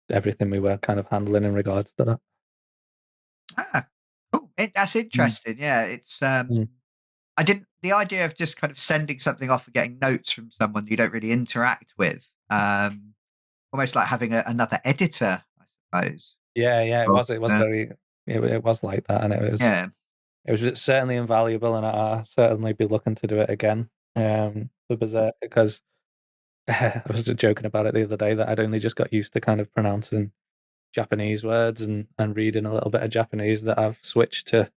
everything we were kind of handling in regards to that. Cool. That's interesting. Yeah, it's the idea of just kind of sending something off and getting notes from someone you don't really interact with, almost like having another editor, I suppose. Yeah, it was very, it was like that, and it was it was certainly invaluable, and I'll certainly be looking to do it again for Berserk, because I was just joking about it the other day that I'd only just got used to kind of pronouncing Japanese words and reading a little bit of Japanese, that I've switched to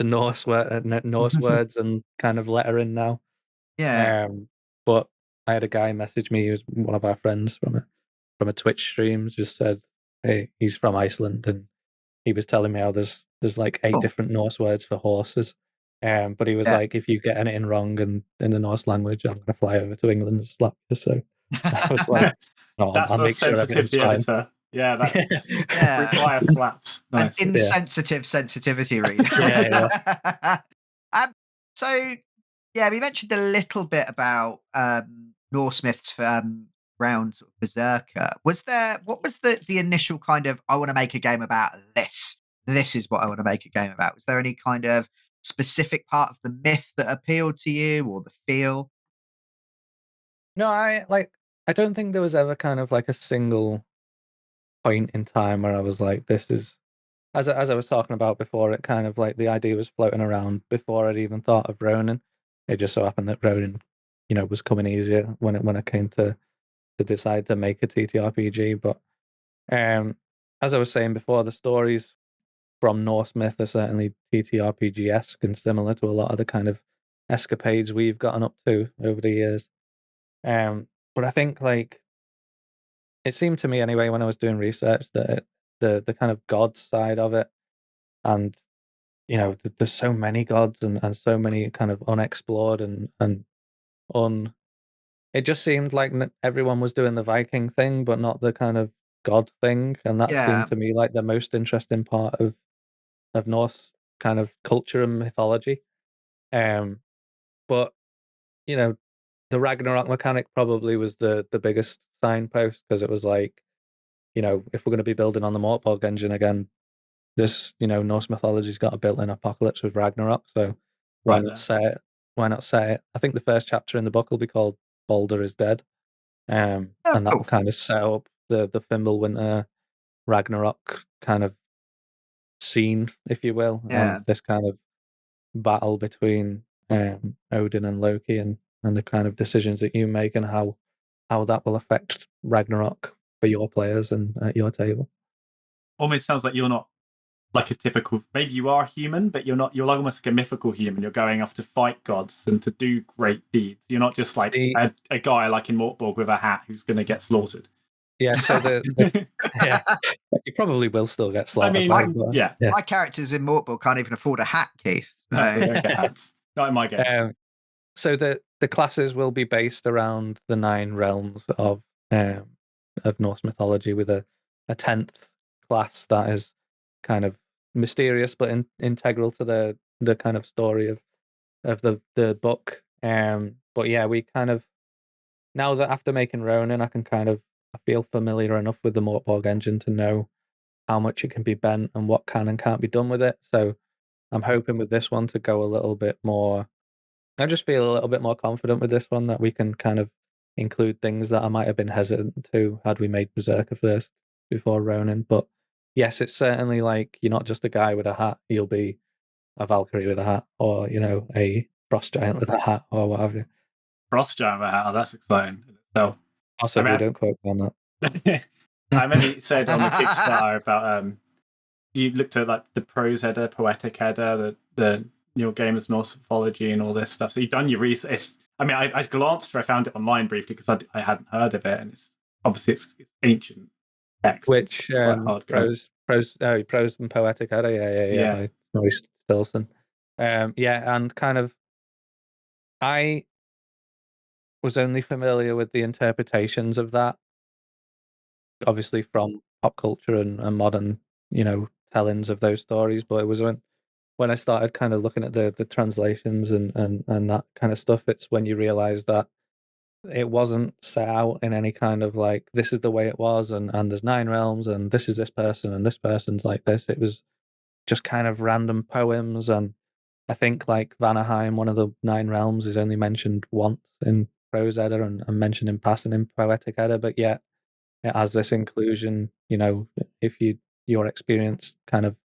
Norse Norse words and kind of lettering now. Yeah. But I had a guy message me, he was one of our friends from a Twitch stream, just said, hey, he's from Iceland, and he was telling me how there's like 8 Oh. different Norse words for horses. But he was Yeah. like, if you get anything wrong in the Norse language, I'm gonna fly over to England and slap you. So I was like, no, That's I'll the make sure everything's sensitivity fine. editor. Yeah, that Yeah. require slaps. An Nice. insensitive sensitivity read. Yeah. So, yeah, we mentioned a little bit about Norse myths around sort of Berserker. What was the initial kind of, I want to make a game about this? This is what I want to make a game about. Was there any kind of specific part of the myth that appealed to you, or the feel? No, I don't think there was ever kind of like a single point in time where I was like, this is, as I was talking about before, it kind of like the idea was floating around before I'd even thought of Ronin. It just so happened that Ronin, was coming easier when it came to decide to make a TTRPG. But as I was saying before, the stories from Norse myth are certainly TTRPG-esque and similar to a lot of the kind of escapades we've gotten up to over the years. But I think like it seemed to me anyway when I was doing research that the kind of god side of it, and there's so many gods and so many kind of unexplored and un. It just seemed like everyone was doing the Viking thing, but not the kind of god thing, and that Yeah. seemed to me like the most interesting part of Norse kind of culture and mythology. But the Ragnarok mechanic probably was the biggest signpost, because it was like, if we're going to be building on the Borg-engine again, this Norse mythology's got a built-in apocalypse with Ragnarok, so why Right not there. set it? Why not set it? I think the first chapter in the book will be called Balder is Dead, and that cool. will kind of set up the Fimbulwinter Ragnarok kind of scene, if you will, Yeah. and this kind of battle between Odin and Loki, and the kind of decisions that you make, and how that will affect Ragnarok for your players and at your table. Almost sounds like you're not like a typical, maybe you are human, but you're not, you're like almost like a mythical human. You're going off to fight gods and to do great deeds. You're not just like a guy like in Morkborg with a hat who's going to get slaughtered. Yeah, so yeah, you probably will still get slaughtered. I mean, yeah. My characters in Morkborg can't even afford a hat, Keith. So. No, they don't get hats. Not in my game. So the classes will be based around the 9 realms of Norse mythology, with a 10th class that is kind of mysterious but integral to the kind of story of the book. But yeah, we kind of, now that after making Ronin, I feel familiar enough with the Borg-engine to know how much it can be bent and what can and can't be done with it. So I'm hoping with this one to go a little bit more. I just feel a little bit more confident with this one, that we can kind of include things that I might have been hesitant to had we made Berserker first before Ronin. But yes, it's certainly like, you're not just a guy with a hat, you'll be a Valkyrie with a hat, or a frost giant with a hat, or what have you. Frost giant with a hat, that's exciting. So Possibly, don't quote me on that. I remember you said on the Kickstarter about you looked at like the prose header, poetic header, the your game is Norse mythology and all this stuff. So you've done your research. I mean, I glanced through, I found it online briefly because I hadn't heard of it, and it's obviously it's ancient text. Which prose and poetic header, yeah, by Maurice Stilson. Yeah, and kind of I was only familiar with the interpretations of that, obviously from pop culture and modern, tellings of those stories. But it was when I started kind of looking at the translations and that kind of stuff, it's when you realize that it wasn't set out in any kind of like, this is the way it was, and there's 9 realms, and this is this person, and this person's like this. It was just kind of random poems, and I think like Vanaheim, one of the 9 realms, is only mentioned once in prose edda and mentioned in passing in poetic edda, but yet it has this inclusion. If your experience kind of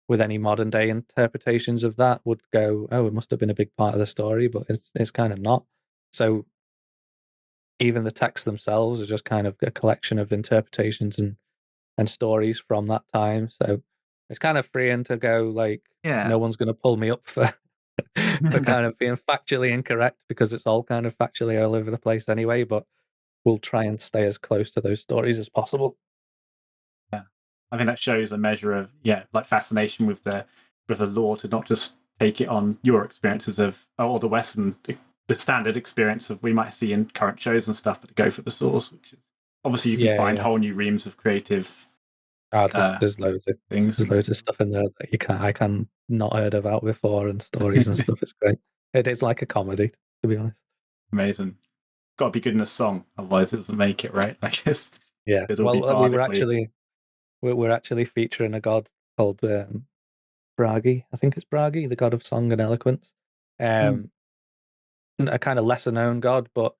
with any modern day interpretations of that would go, oh, it must have been a big part of the story, but it's kind of not. So even the texts themselves are just kind of a collection of interpretations and stories from that time. So it's kind of freeing to go like, no one's going to pull me up for for kind of being factually incorrect, because it's all kind of factually all over the place anyway. But we'll try and stay as close to those stories as possible. Yeah, I think that shows a measure of like fascination with the lore, to not just take it on your experiences of or the Western, the standard experience of we might see in current shows and stuff, but to go for the source, which is obviously you can find whole new reams of creative. There's loads of things. There's loads of stuff in there that I can not heard about before, and stories and stuff. It's great. It is like a comedy, to be honest. Amazing. Got to be good in a song, otherwise it doesn't make it, right? I guess. Yeah. Well, we're actually featuring a god called Bragi. I think it's Bragi, the god of song and eloquence. A kind of lesser known god, but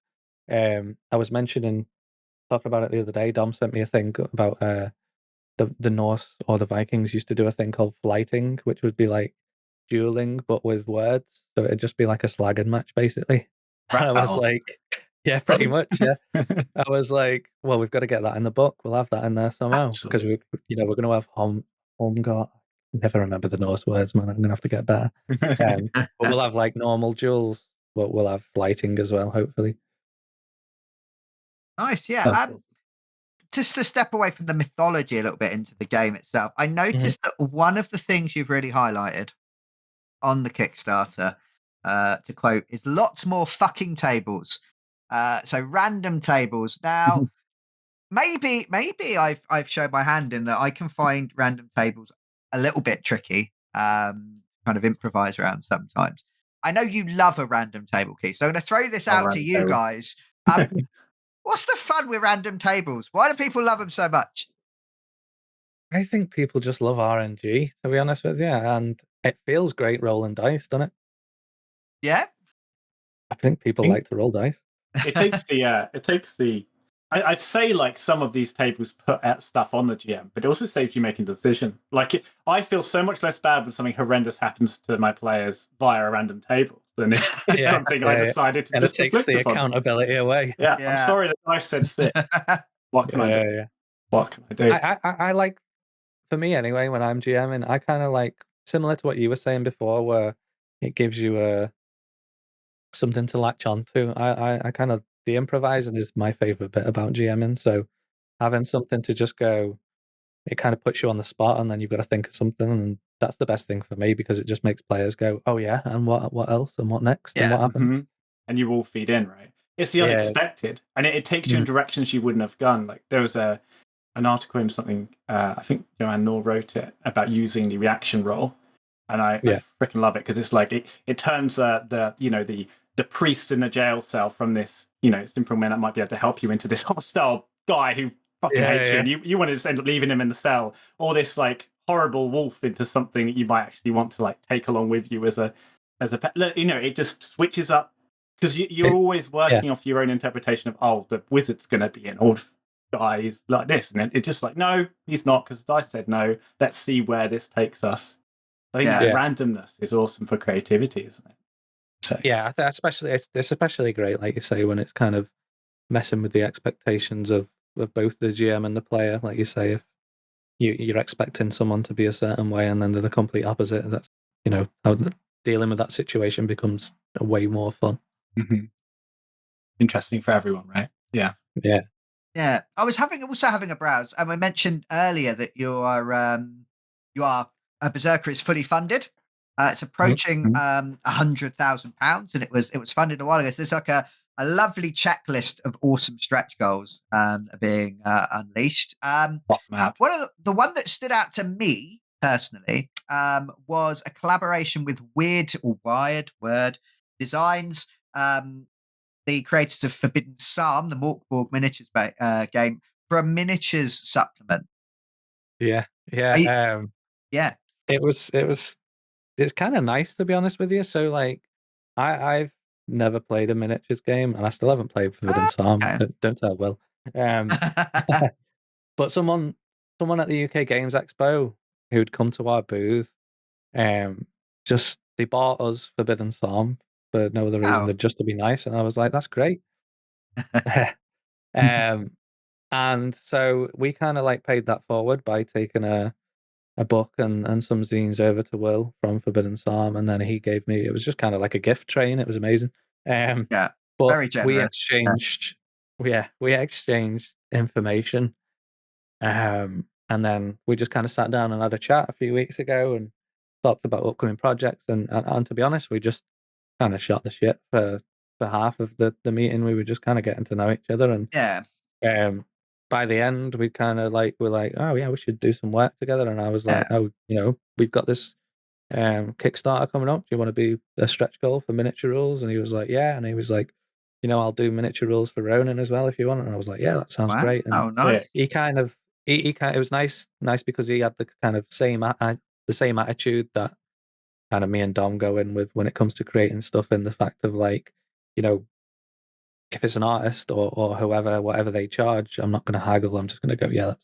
I was talking about it the other day. Dom sent me a thing about the Norse or the Vikings used to do a thing called flighting, which would be like dueling but with words. So it'd just be like a slagging match, basically. And I was like, yeah, pretty much, yeah. I was like, well, we've got to get that in the book. We'll have that in there somehow, because we're going to have Holmgard. Never remember the Norse words, man. I'm going to have to get better. But we'll have like normal duels, but we'll have flighting as well, hopefully. Nice, yeah. Just to step away from the mythology a little bit into the game itself, I noticed that one of the things you've really highlighted on the Kickstarter, to quote, is lots more fucking tables. So random tables. Now, maybe I've shown my hand in that I can find random tables a little bit tricky, kind of improvise around sometimes. I know you love a random table, Keith, so I'm going to throw this out to you guys. What's the fun with random tables? Why do people love them so much? I think people just love RNG, to be honest with you, and it feels great rolling dice, doesn't it? Yeah, I think people like to roll dice. It takes the. I'd say like some of these tables put out stuff on the GM, but it also saves you making a decision. Like I feel so much less bad when something horrendous happens to my players via a random table than if it's something I decided to and just it takes the upon. accountability away. Yeah, I'm sorry that I said sit. What can I do? Yeah. What can I do? I like, for me anyway, when I'm GMing, I kind of like, similar to what you were saying before, where it gives you something to latch on to. I kind of, the improvising is my favorite bit about GMing. So having something to just go, it kind of puts you on the spot, and then you've got to think of something, and that's the best thing for me, because it just makes players go, oh yeah, and what else, and what next, and what happened. And you all feed in, right? It's the unexpected, and it takes you in directions you wouldn't have gone. Like there was an article in something, I think Joanne Nor wrote it, about using the reaction roll, and I freaking love it, because it's like it turns the priest in the jail cell from this simple man that might be able to help you into this hostile guy who fucking hates you, and you want to just end up leaving him in the cell, or this like horrible wolf into something that you might actually want to like take along with you as a pet. It just switches up, because you're always working off your own interpretation of, the wizard's going to be an old guy, he's like this, and it just like, no, he's not, because I said no, let's see where this takes us. I think the randomness is awesome for creativity, isn't it? So. Yeah, it's especially great, like you say, when it's kind of messing with the expectations of both the GM and the player. Like you say, if you're expecting someone to be a certain way, and then they're the complete opposite, that's how dealing with that situation becomes way more fun. Interesting for everyone, right? Yeah. I was also having a browse, and we mentioned earlier that you are Berserkr is fully funded. It's approaching £100,000, and it was funded a while ago. So there's like a lovely checklist of awesome stretch goals are being unleashed. One of the one that stood out to me personally was a collaboration with Wired Designs, the creators of Forbidden Psalm, the Mörk miniatures game, for a miniatures supplement. Yeah. It's kind of nice, to be honest with you. So like, I've never played a miniatures game, and I still haven't played Forbidden Psalm. Don't tell Will. But someone at the UK Games Expo who'd come to our booth Just they bought us Forbidden Psalm for no other reason Oh. than just to be nice, and I was like, that's great. And so we kind of like paid that forward by taking a book and some zines over to Will from Forbidden Psalm, and then he gave me, it was just kind of like a gift train. It was amazing. Yeah, But very we generous. exchanged, we exchanged information, and then we just kind of sat down and had a chat a few weeks ago and talked about upcoming projects, and to be honest, we just kind of shot the shit for half of the meeting. We were just kind of getting to know each other, and Yeah, by the end, we kind of like we're like, oh yeah, we should do some work together. And I was like, yeah, oh, we've got this Kickstarter coming up. Do you want to be a stretch goal for miniature rules? And he was like, yeah. And he was like, I'll do miniature rules for Ronin as well if you want. And I was like, yeah, that sounds wow, great. And oh, nice. he kind of he kind it was nice because he had the kind of the same attitude that kind of me and Dom go in with when it comes to creating stuff, in the fact of like, you know, if it's an artist or whoever, whatever they charge, I'm not going to haggle. I'm just going to go, yeah,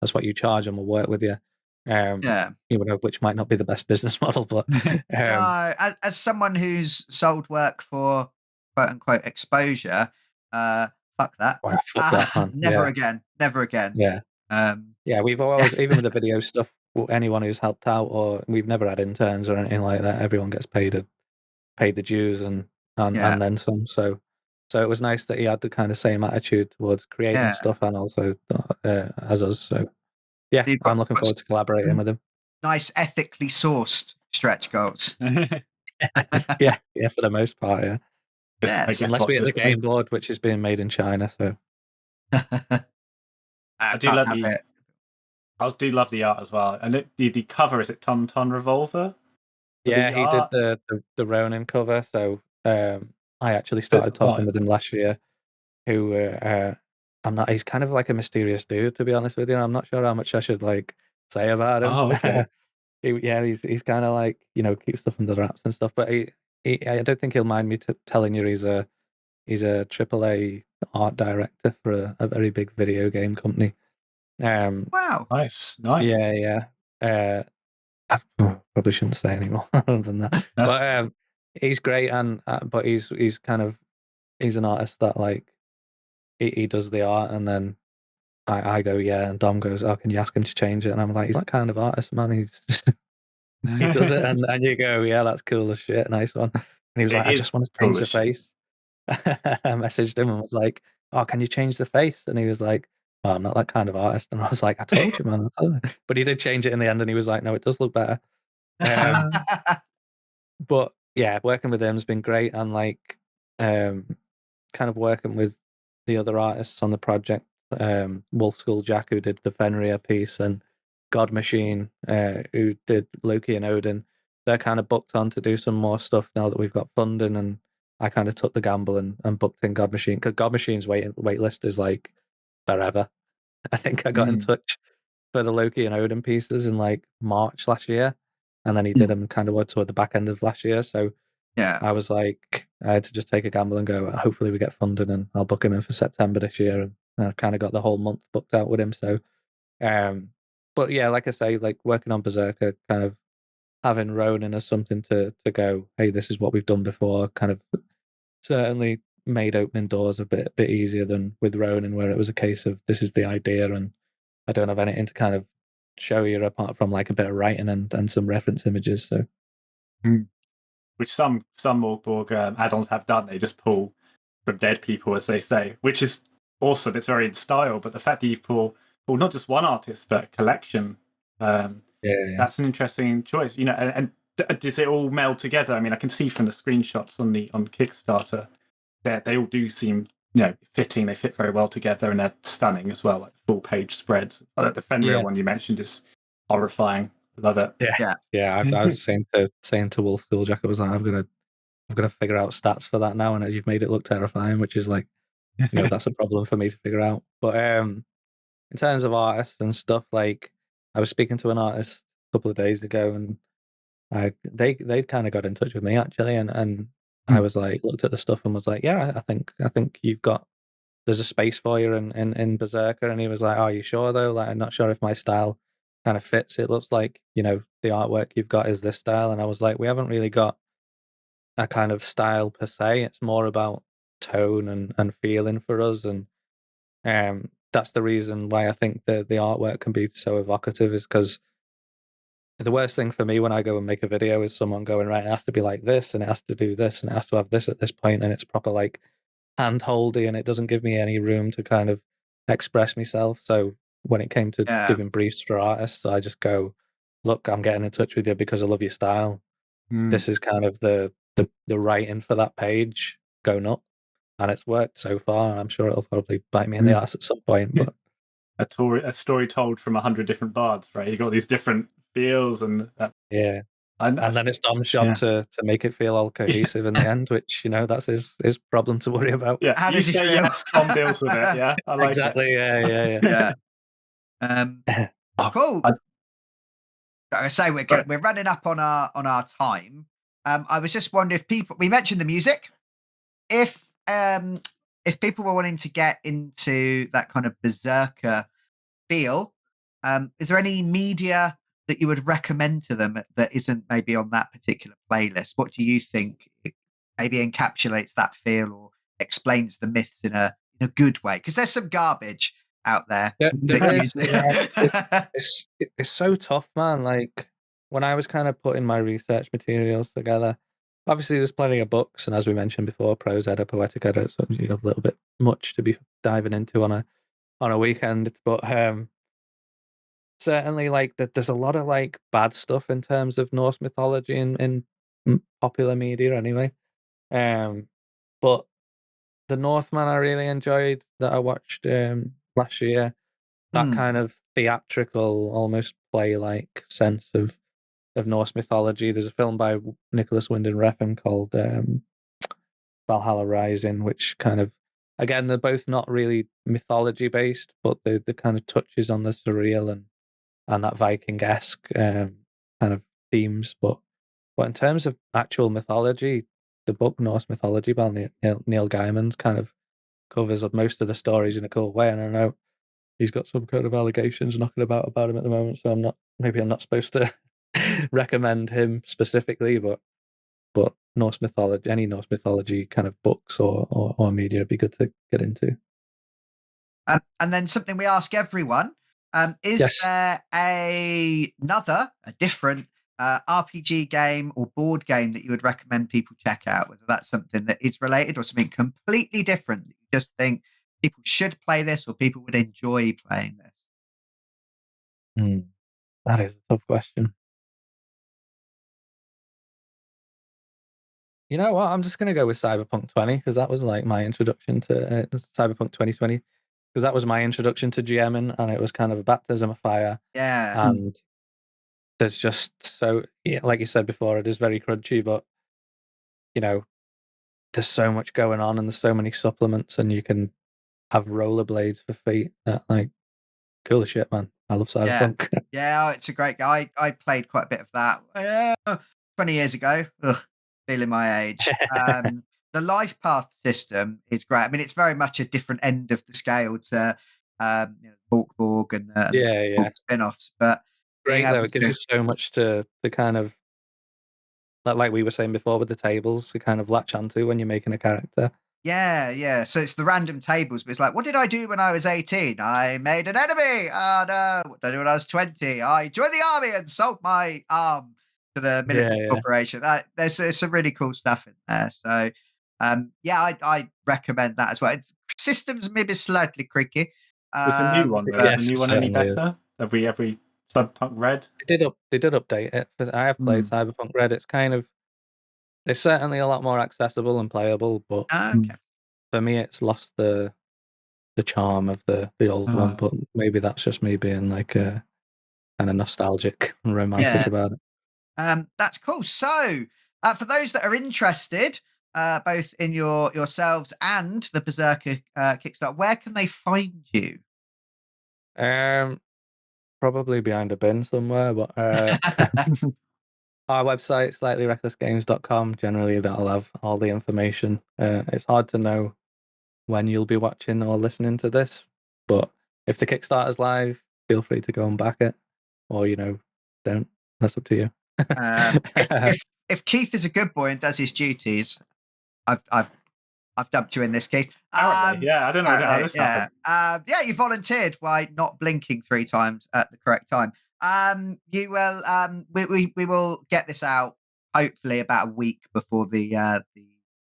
that's what you charge, and we'll work with you. Yeah. Which might not be the best business model, but No, as someone who's sold work for quote unquote exposure, fuck that. well, fuck that, man. Never again. Never again. Yeah, Um, yeah. We've always, even with the video stuff, anyone who's helped out, or we've never had interns or anything like that. Everyone gets paid the dues and yeah, then some. So it was nice that he had the kind of same attitude towards creating yeah. stuff and also as us. So yeah, So you've I'm looking got forward to collaborating with him. nice, ethically sourced stretch goals. Yeah, for the most part, yeah. Yes. Unless we hit the game board, which is being made in China. So I do can't love have the it. I do love the art as well. And the cover, is it Ton Ton Revolver? yeah, The he did art? the Ronin cover. So I actually It's started talking fine. with him last year. Who I'm not. He's kind of like a mysterious dude, to be honest with you. I'm not sure how much I should like say about him. Oh, okay. He's kind of like, keep stuff under wraps and stuff. But I don't think he'll mind me telling you he's a AAA art director for a very big video game company. Wow. Nice. Yeah. I probably shouldn't say any more other than that. That's But he's great, and but he's kind of, he's an artist that like he does the art, and then I go, yeah, and Dom goes, oh, can you ask him to change it? And I'm like, he's that kind of artist, man. He does it, and you go, yeah, that's cool as shit, nice one. And he was It like, I is just want to cool change the as shit. face. I messaged him and was like, oh, can you change the face? And he was like, oh, I'm not that kind of artist. And I was like, I told you, man. I told you. But he did change it in the end, and he was like, no, it does look better. But yeah, working with him's been great, and like kind of working with the other artists on the project, Wolf Skull Jack, who did the Fenrir piece, and God Machine, who did Loki and Odin. They're kind of booked on to do some more stuff now that we've got funding, and I kind of took the gamble and booked in God Machine, because God Machine's wait list is like forever. I think I got in touch for the Loki and Odin pieces in like March last year, and then he did them kind of toward the back end of last year. So Yeah. I was like, I had to just take a gamble and go, hopefully we get funded, and I'll book him in for September this year. And I kind of got the whole month booked out with him. So, but yeah, like I say, like working on Berserkr, kind of having Ronin as something to go, hey, this is what we've done before, kind of certainly made opening doors a bit easier than with Ronin, where it was a case of this is the idea and I don't have anything to kind of show you apart from like a bit of writing and some reference images. So which some Borg add-ons have done. They just pull from dead people, as they say, which is awesome. It's very in style. But the fact that you've pulled not just one artist but a collection, that's an interesting choice. And does it all meld together? I mean, I can see from the screenshots on Kickstarter that they all do seem fitting. They fit very well together, and they're stunning as well. Like full page spreads. The Fenrir one you mentioned is horrifying. Love it. Yeah. I was saying to Wolf Jack, I was like, I've got to figure out stats for that now, and you've made it look terrifying, which is like, that's a problem for me to figure out. But in terms of artists and stuff, like I was speaking to an artist a couple of days ago, and they kind of got in touch with me actually, and I was like, looked at the stuff and was like, yeah, I think there's a space for you in Berserkr. And he was like, oh, are you sure though? Like, I'm not sure if my style kind of fits. It looks like, the artwork you've got is this style. And I was like, we haven't really got a kind of style per se. It's more about tone and feeling for us. And that's the reason why I think the artwork can be so evocative, is because the worst thing for me when I go and make a video is someone going, right, it has to be like this, and it has to do this, and it has to have this at this point, and it's proper like hand-holdy, and it doesn't give me any room to kind of express myself. So when it came to Yeah. giving briefs for artists, I just go, look, I'm getting in touch with you because I love your style. This is kind of the writing for that page. Go nuts. And it's worked so far, and I'm sure it'll probably bite me in the ass at some point. But a story told from 100 different bards, right? You got these different feels, and yeah. And then it's Dom's job Yeah. to make it feel all cohesive in the end, which, that's his problem to worry about. yeah. How You does he say feel? yes, Tom deals with it. Yeah, I like Exactly. it. Yeah. Cool. I- I say we're running up on our time. I was just wondering if we mentioned the music. If people were wanting to get into that kind of Berserker feel, is there any media that you would recommend to them that isn't maybe on that particular playlist? What do you think maybe encapsulates that feel or explains the myths in a good way? Because there's some garbage out there. There is. It's so tough, man. Like, when I was kind of putting my research materials together, obviously there's plenty of books, and as we mentioned before, prose edda, poetic edda, so a little bit much to be diving into on a weekend. But certainly, like, there's a lot of like bad stuff in terms of Norse mythology in popular media, anyway. But the Northman I really enjoyed that I watched last year. That kind of theatrical, almost play-like sense of Norse mythology. There's a film by Nicholas Winding Refn called Valhalla Rising, which kind of, again, they're both not really mythology-based, but the kind of touches on the surreal and that Viking-esque kind of themes. But in terms of actual mythology, the book Norse Mythology by Neil Gaiman kind of covers most of the stories in a cool way. And I know he's got some kind of allegations knocking about him at the moment, so I'm not supposed to recommend him specifically, but Norse mythology, any Norse mythology kind of books or media would be good to get into. And then something we ask everyone, is Yes. there a different RPG game or board game that you would recommend people check out, whether that's something that is related or something completely different that you just think people should play this or people would enjoy playing this? That is a tough question. You know what? I'm just going to go with Cyberpunk 20 because that was like my introduction to Cyberpunk 2020, because that was my introduction to GMing, and it was kind of a baptism of fire. Yeah. And there's just like you said before, it is very crunchy, but there's so much going on and there's so many supplements, and you can have rollerblades for feet. That, like, cool as shit, man. I love Cyberpunk. Yeah, it's a great guy. I played quite a bit of that 20 years ago. Ugh, feeling my age. The life path system is great. I mean, it's very much a different end of the scale to Borg and the Borg spin-offs. But Great though, it gives you so much to kind of, like we were saying before with the tables, to kind of latch onto when you're making a character. Yeah. So it's the random tables, but it's like, what did I do when I was 18? I made an enemy. Oh no, what did I do when I was 20? I joined the army and sold my arm to the military corporation. There's some really cool stuff in there. So I recommend that as well. Systems maybe slightly creaky. There's a new one, though. Yes, Is the new one any certainly is. better? Have we Cyberpunk Red? They did update it. I have played Cyberpunk Red. It's certainly a lot more accessible and playable, but Okay. for me, it's lost the charm of the old one. But maybe that's just me being like kind of nostalgic and romantic about it. That's cool. So, for those that are interested, both in yourselves and the Berserkr Kickstarter, where can they find you? Probably behind a bin somewhere, but our website, slightlyrecklessgames.com, generally that'll have all the information. It's hard to know when you'll be watching or listening to this, but if the Kickstarter's live, feel free to go and back it. or don't. That's up to you. If Keith is a good boy and does his duties, I've dubbed you in this, Keith. Apparently, yeah. I don't know how this happened. Yeah, you volunteered by not blinking 3 times at the correct time. You will. We will get this out hopefully about a week before the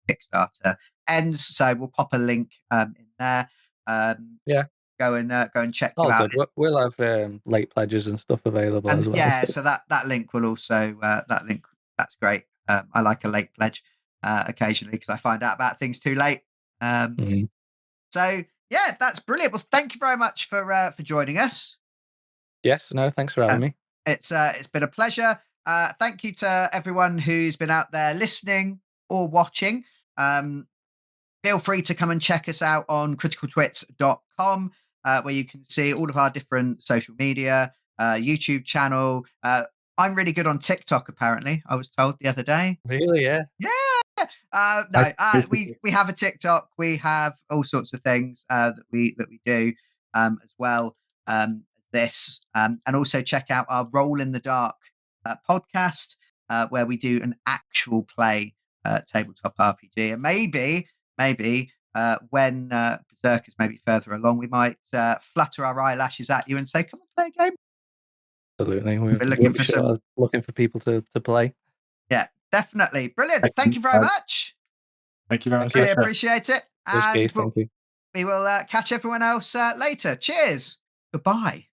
Kickstarter ends. So we'll pop a link in there. Yeah. Go and check you Oh, out. good. We'll have late pledges and stuff available And as well. yeah, so that link will also that link. That's great. I like a late pledge occasionally because I find out about things too late. Mhm. So yeah, that's brilliant. Well, thank you very much for joining us. Yes. No. Thanks for having me. It's been a pleasure. Thank you to everyone who's been out there listening or watching. Feel free to come and check us out on criticaltwits.com, where you can see all of our different social media, YouTube channel. I'm really good on TikTok, apparently. I was told the other day. Really? Yeah. No, we have a TikTok. We have all sorts of things that we do as well. This and also check out our Roll in the Dark podcast, where we do an actual play tabletop RPG, and maybe when Berserkr is maybe further along, we might flutter our eyelashes at you and say, "Come on, play a game." Absolutely. We're looking for people to play. Yeah, definitely. Brilliant. Thank you very much. Thank you very much. Really appreciate it. Cheers, And Keith. Thank you. we will catch everyone else later. Cheers. Goodbye.